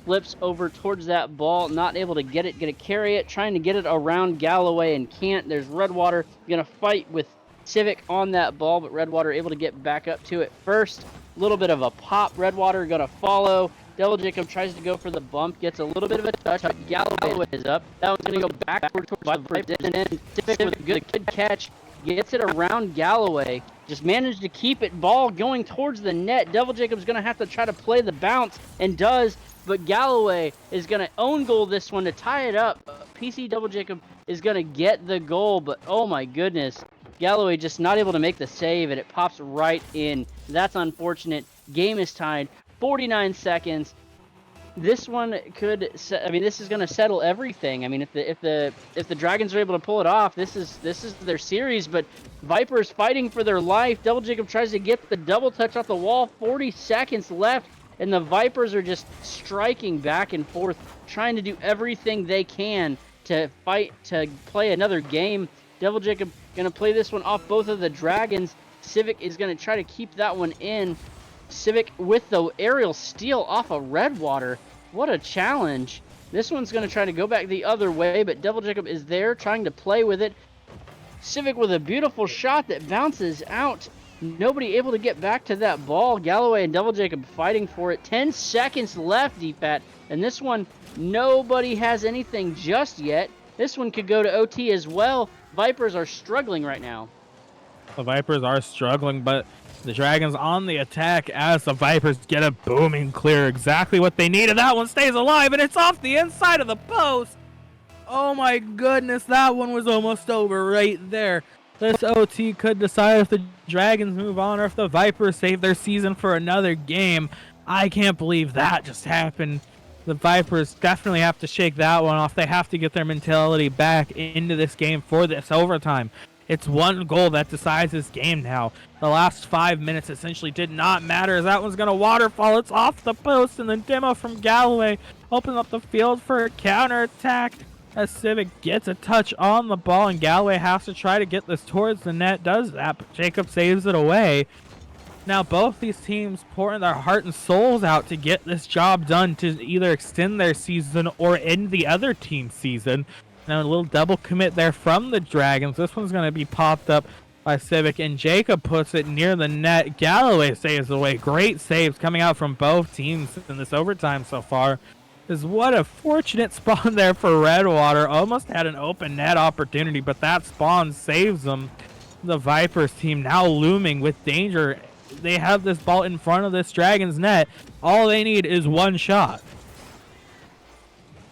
flips over towards that ball, not able to get it, gonna carry it, trying to get it around Galloway and can't. There's Redwater gonna fight with Civic on that ball, but Redwater able to get back up to it first. A little bit of a pop. Redwater gonna follow. Devil Jacob tries to go for the bump, gets a little bit of a touch. Galloway is up. That one's gonna go backward towards the Vipers, and then Civic with a good catch gets it around Galloway. Just managed to keep it, ball going towards the net. Devil Jacob's going to have to try to play the bounce, and does, but Galloway is going to own goal this one to tie it up. PC Devil Jacob is going to get the goal, but oh my goodness. Galloway just not able to make the save, and it pops right in. That's unfortunate. Game is tied. 49 seconds. this one could. I mean, this is going to settle everything. I mean, if the Dragons are able to pull it off, this is their series. But Vipers fighting for their life. Devil Jacob tries to get the double touch off the wall. 40 seconds left, and the Vipers are just striking back and forth, trying to do everything they can to fight to play another game. Devil Jacob going to play this one off both of the Dragons. Civic is going to try to keep that one in. Civic with the aerial steal off of Redwater. What a challenge. This one's going to try to go back the other way, but Devil Jacob is there trying to play with it. Civic with a beautiful shot that bounces out. Nobody able to get back to that ball. Galloway and Devil Jacob fighting for it. 10 seconds left, DFAT. And this one, nobody has anything just yet. This one could go to OT as well. Vipers are struggling right now. The Vipers are struggling, but the Dragons on the attack as the Vipers get a booming clear. Exactly what they needed. That one stays alive, and it's off the inside of the post. Oh my goodness, that one was almost over right there. This OT could decide if the Dragons move on or if the Vipers save their season for another game. I can't believe that just happened. The Vipers definitely have to shake that one off. They have to get their mentality back into this game for this overtime. It's one goal that decides this game now. The last 5 minutes essentially did not matter as that one's going to waterfall. It's off the post, and then demo from Galloway opens up the field for a counterattack as Civic gets a touch on the ball, and Galloway has to try to get this towards the net. Does that, but Jacob saves it away. Now both these teams pouring their heart and souls out to get this job done to either extend their season or end the other team's season. Now a little double commit there from the Dragons. This one's going to be popped up by Civic, and Jacob puts it near the net. Galloway saves away. Great saves coming out from both teams in this overtime so far. What a fortunate spawn there for Redwater. Almost had an open net opportunity, but that spawn saves them. The Vipers team now looming with danger. They have this ball in front of this Dragons net. All they need is one shot.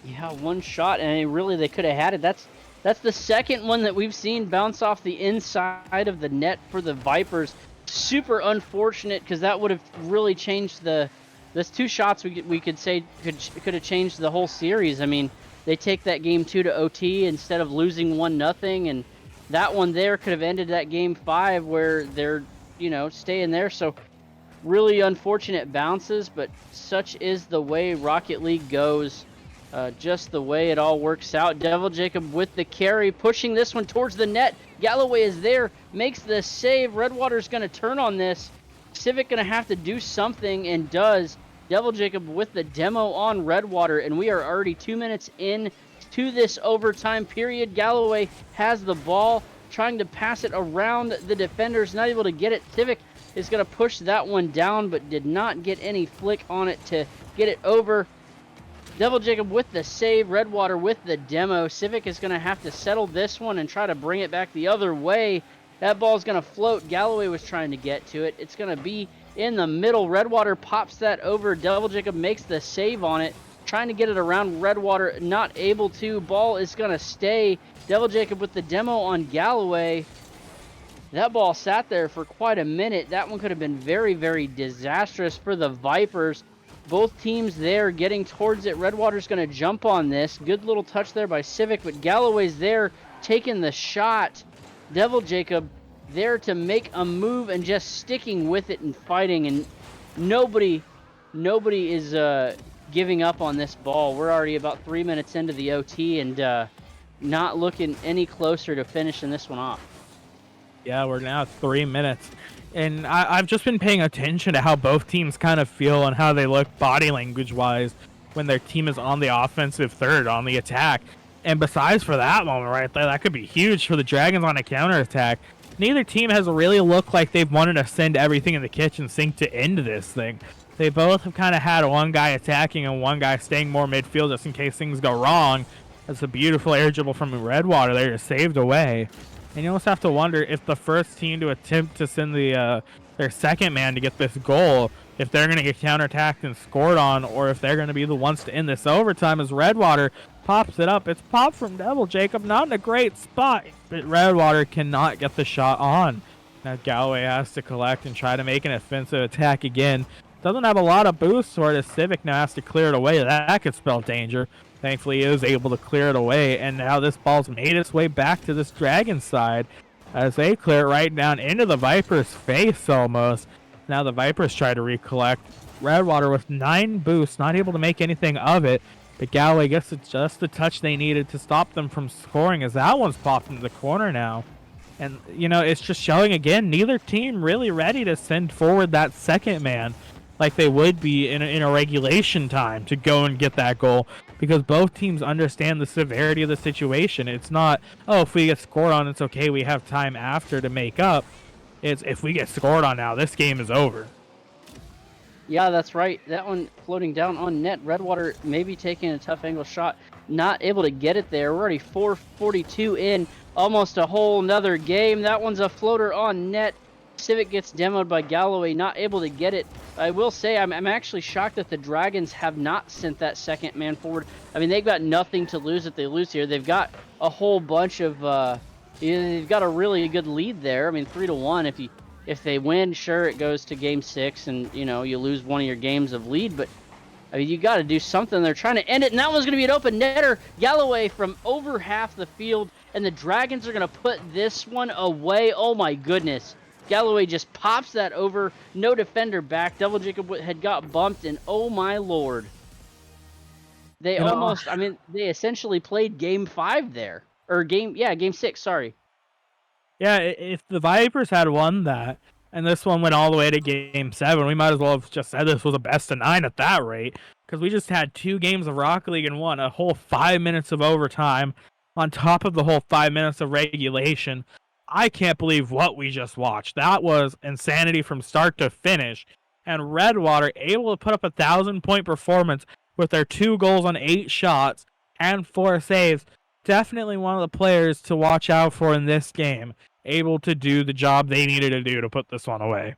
Yeah, one shot, and really they could have had it. That's the second one that we've seen bounce off the inside of the net for the Vipers. Super unfortunate, because that would have really changed the... Those two shots we could say could have changed the whole series. I mean, they take that game 2 to OT instead of losing 1-0, and that one there could have ended that game 5 where they're, you know, staying there. So really unfortunate bounces, but such is the way Rocket League goes. Just the way it all works out. Devil Jacob with the carry, pushing this one towards the net. Galloway is there, makes the save. Redwater's going to turn on this. Civic going to have to do something, and does. Devil Jacob with the demo on Redwater, and we are already 2 minutes in to this overtime period. Galloway has the ball, trying to pass it around the defenders, not able to get it. Civic is going to push that one down, but did not get any flick on it to get it over. Devil Jacob with the save, Redwater with the demo. Civic is going to have to settle this one and try to bring it back the other way. That ball's going to float. Galloway was trying to get to it. It's going to be in the middle. Redwater pops that over. Devil Jacob makes the save on it, trying to get it around Redwater, not able to. Ball is going to stay. Devil Jacob with the demo on Galloway. That ball sat there for quite a minute. That one could have been very, very disastrous for the Vipers. Both teams there getting towards it. Redwater's going to jump on this. Good little touch there by Civic, but Galloway's there taking the shot. Devil Jacob there to make a move and just sticking with it and fighting, and nobody is giving up on this ball. We're already about 3 minutes into the OT, and not looking any closer to finishing this one off. Yeah, we're now at 3 minutes. And I've just been paying attention to how both teams kind of feel and how they look body language-wise when their team is on the offensive third, on the attack. And besides for that moment right there, that could be huge for the Dragons on a counterattack. Neither team has really looked like they've wanted to send everything in the kitchen sink to end this thing. They both have kind of had one guy attacking and one guy staying more midfield just in case things go wrong. That's a beautiful air dribble from Redwater there, just saved away. And you almost have to wonder if the first team to attempt to send their second man to get this goal, if they're going to get counterattacked and scored on, or if they're going to be the ones to end this overtime as Redwater pops it up. It's popped from Devil Jacob, not in a great spot, but Redwater cannot get the shot on. Now Galloway has to collect and try to make an offensive attack again. Doesn't have a lot of boost, or the Civic now has to clear it away. That could spell danger. Thankfully, he is able to clear it away, and now this ball's made its way back to this Dragon side as they clear it right down into the Viper's face almost. Now the Vipers try to recollect. Redwater with 9 boosts, not able to make anything of it, but Galloway gets just the touch they needed to stop them from scoring as that one's popped into the corner now. And, it's just showing again, neither team really ready to send forward that second man like they would be in a regulation time to go and get that goal, because both teams understand the severity of the situation. It's not, oh, if we get scored on, it's okay, we have time after to make up. It's, if we get scored on now, this game is over. Yeah, that's right. That one floating down on net. Redwater maybe taking a tough angle shot, not able to get it there. We're already 4:42 in, almost a whole nother game. That one's a floater on net. Civic gets demoed by Galloway, not able to get it. I will say I'm actually shocked that the Dragons have not sent that second man forward. I mean, they've got nothing to lose if they lose here. They've got a whole bunch of they've got a really good lead there. I mean, 3-1. If they win, sure, it goes to game 6 and you lose one of your games of lead, but I mean, you got to do something. They're trying to end it, and that one's going to be an open netter. Galloway from over half the field, and the Dragons are going to put this one away. Oh my goodness. Galloway just pops that over. No defender back. Devil Jacob had got bumped, and oh my lord. They they essentially played game 5 there. Or game 6, sorry. Yeah, if the Vipers had won that, and this one went all the way to game 7, we might as well have just said this was a best of 9 at that rate, because we just had 2 games of Rocket League and won a whole 5 minutes of overtime on top of the whole 5 minutes of regulation. I can't believe what we just watched. That was insanity from start to finish. And Redwater able to put up a 1,000-point performance with their 2 goals on 8 shots and 4 saves. Definitely one of the players to watch out for in this game. Able to do the job they needed to do to put this one away.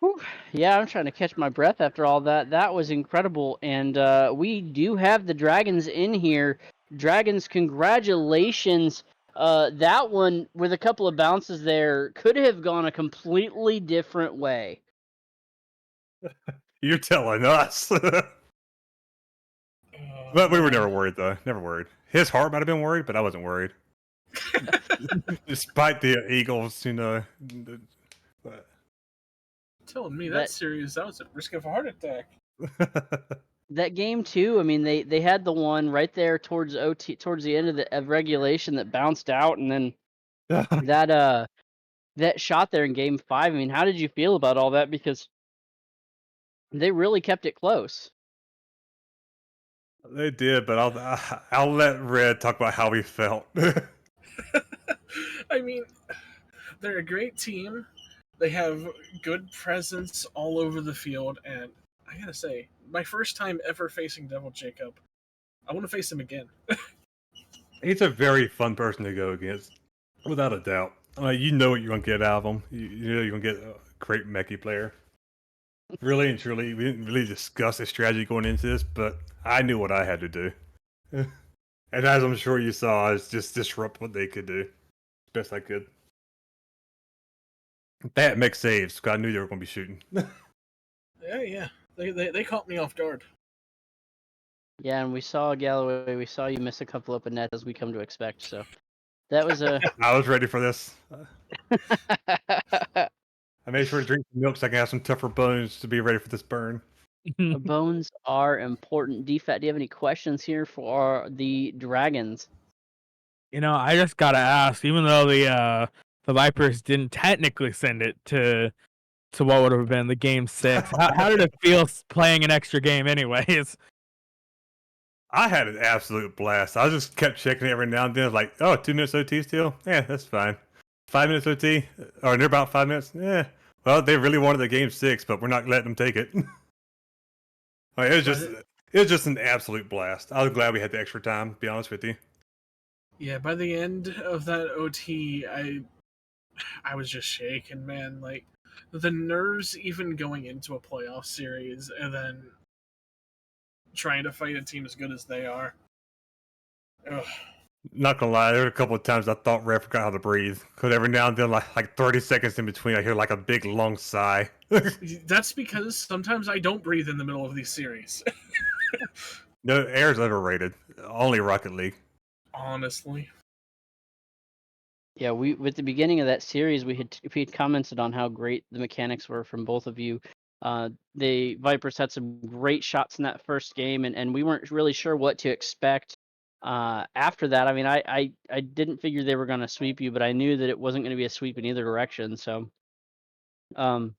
Whew. Yeah, I'm trying to catch my breath after all that. That was incredible. And we do have the Dragons in here. Dragons, congratulations. That one, with a couple of bounces there, could have gone a completely different way. You're telling us. But we were never worried, though. Never worried. His heart might have been worried, but I wasn't worried. Despite the Eagles, But... Telling me that series, that was at risk of a heart attack. That game too. I mean, they had the one right there towards OT, towards the end of regulation that bounced out, and then that shot there in game 5. I mean, how did you feel about all that? Because they really kept it close. They did, but I'll let Red talk about how he felt. I mean, they're a great team. They have good presence all over the field, and I gotta say, my first time ever facing Devil Jacob, I want to face him again. He's a very fun person to go against, without a doubt. You know what you're gonna get out of him. You know you're gonna get a great mechie player. Really and truly, we didn't really discuss the strategy going into this, but I knew what I had to do. And as I'm sure you saw, is just disrupt what they could do as best I could. They had to make saves because I knew they were going to be shooting. Yeah. They caught me off guard. Yeah, and we saw Galloway. We saw you miss a couple open nets, as we come to expect. So that was a. I was ready for this. I made sure to drink some milk so I can have some tougher bones to be ready for this burn. Bones are important. DFAT, do you have any questions here for the Dragons? I just gotta ask, even though the Vipers didn't technically send it to what would have been the game 6, how did it feel playing an extra game anyways? I had an absolute blast. I just kept checking it every now and then, like, oh, 2 minutes OT still? Yeah, that's fine. 5 minutes OT? Or near about 5 minutes? Yeah. Well, they really wanted the game 6, but we're not letting them take it. It was just an absolute blast. I was glad we had the extra time, to be honest with you. Yeah, by the end of that OT, I was just shaking, man. Like, the nerves even going into a playoff series and then trying to fight a team as good as they are. Ugh. Not gonna lie, there were a couple of times I thought Red forgot how to breathe. Because every now and then, like 30 seconds in between, I hear like a big long sigh. That's because sometimes I don't breathe in the middle of these series. No, air's overrated. Only Rocket League. Honestly. Yeah, we with the beginning of that series, we had commented on how great the mechanics were from both of you. The Vipers had some great shots in that first game, and we weren't really sure what to expect. After that, I mean, I didn't figure they were going to sweep you, but I knew that it wasn't going to be a sweep in either direction. So um,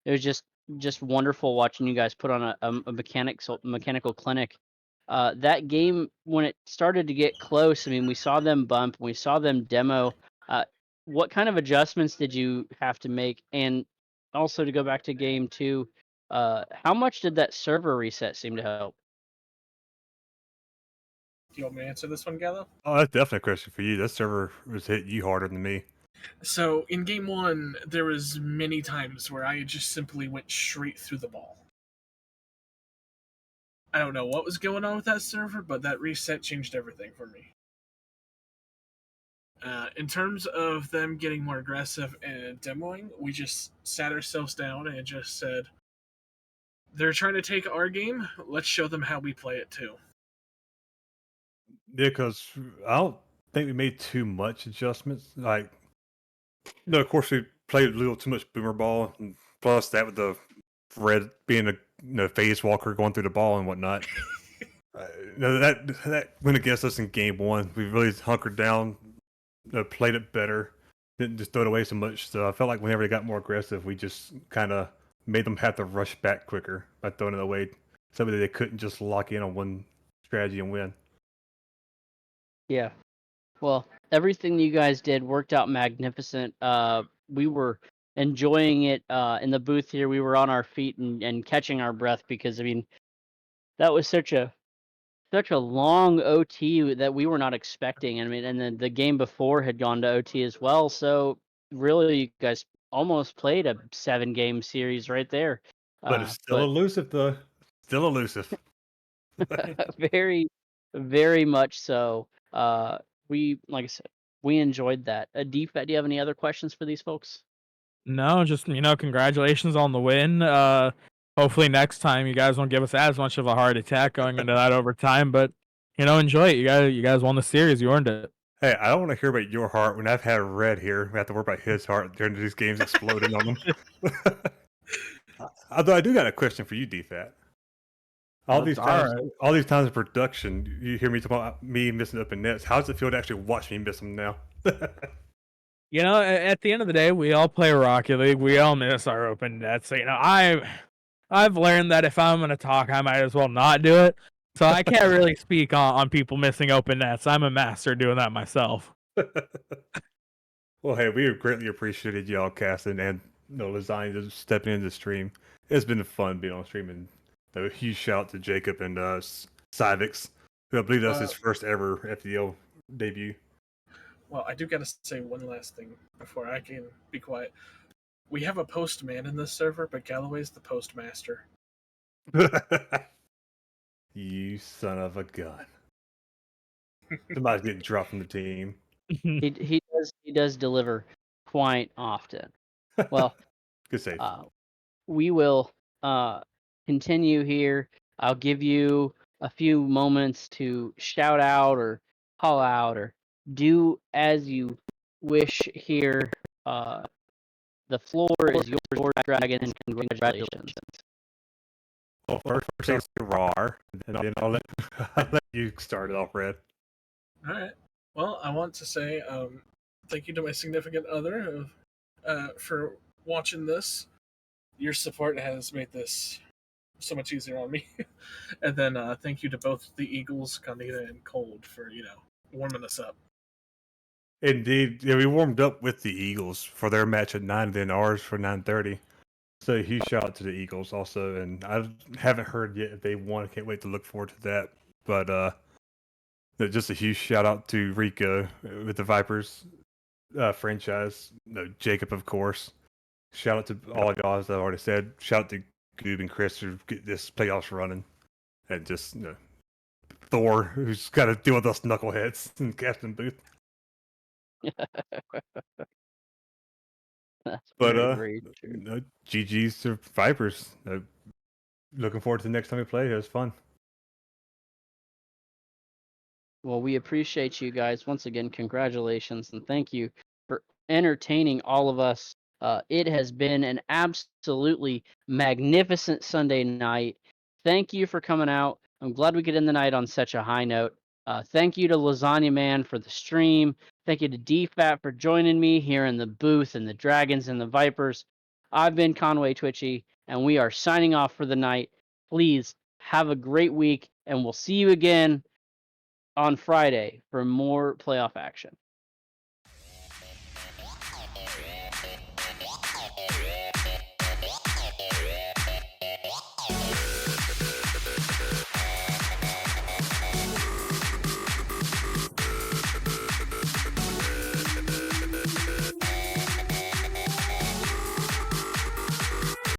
it was just wonderful watching you guys put on a mechanical clinic. That game, when it started to get close, I mean, we saw them bump, we saw them demo. What kind of adjustments did you have to make? And also to go back to game two, how much did that server reset seem to help? Do you want me to answer this one, Gallo? Oh, that's definitely a question for you. That server was hitting you harder than me. So in game one, there was many times where I just simply went straight through the ball. I don't know what was going on with that server, but that reset changed everything for me. In terms of them getting more aggressive and demoing, we just sat ourselves down and just said, they're trying to take our game, let's show them how we play it too. Yeah, because I don't think we made too much adjustments. Like, no, of course we played a little too much boomer ball, and plus that with the red being a phase walker going through the ball and whatnot. No, that went against us in game one. We really hunkered down, played it better, didn't just throw it away so much. So I felt like whenever they got more aggressive, we just kind of made them have to rush back quicker by throwing it away, so that they couldn't just lock in on one strategy and win. Yeah. Well, everything you guys did worked out magnificent. We were enjoying it in the booth here. We were on our feet and catching our breath because I mean that was such a long OT that we were not expecting. I mean, and then the game before had gone to OT as well. So really, you guys almost played a 7-game series right there. But it's still But elusive, though. Still elusive. very, very much so. We, like I said, we enjoyed that. DFAT, do you have any other questions for these folks? No, just congratulations on the win. Hopefully next time you guys won't give us as much of a heart attack going into that overtime. But enjoy it. You guys won the series. You earned it. Hey, I don't want to hear about your heart when I've had Red here. We have to worry about his heart during these games exploding on him. Although I do got a question for you, DFAT. All these All times, right. all these times in production, you hear me talk about me missing open nets. How does it feel to actually watch me miss them now? At the end of the day, we all play Rocket League. We all miss our open nets. So, I've learned that if I'm going to talk, I might as well not do it. So I can't really speak on people missing open nets. I'm a master doing that myself. Well, hey, we have greatly appreciated y'all casting and Lasagna just stepping into the stream. It's been fun being on stream, and a huge shout out to Jacob and Civix, who I believe that's his first ever FDL debut. Well, I do gotta say one last thing before I can be quiet. We have a postman in this server, but Galloway's the postmaster. You son of a gun! Somebody's getting dropped from the team. He does deliver quite often. Well, Good save. we will continue here. I'll give you a few moments to shout out or call out or do as you wish here. The floor is yours, Dragon, and congratulations. Well, first say RAR, and then I'll let, I'll let you start it off, Red. All right. Well, I want to say thank you to my significant other for watching this. Your support has made this so much easier on me. And then thank you to both the Eagles, Conita, and Cold for warming us up. Indeed, yeah, we warmed up with the Eagles for their match at 9, and then ours for 9:30. So a huge shout out to the Eagles also, and I haven't heard yet if they won. I can't wait to look forward to that. But just a huge shout out to Rico with the Vipers franchise. Jacob, of course. Shout out to all y'all, as I already said. Shout out to Goob and Chris who get this playoffs running, and just Thor, who's got to deal with us knuckleheads in Captain Booth. That's But very, very true. GG's to Vipers. Looking forward to the next time we play. It was fun. Well, we appreciate you guys. Once again, congratulations and thank you for entertaining all of us. It has been an absolutely magnificent Sunday night. Thank you for coming out. I'm glad we could end the night on such a high note. Thank you to Lasagna Man for the stream. Thank you to DFAT for joining me here in the booth and the Dragons and the Vipers. I've been Conway Twitchy, and we are signing off for the night. Please have a great week, and we'll see you again on Friday for more playoff action.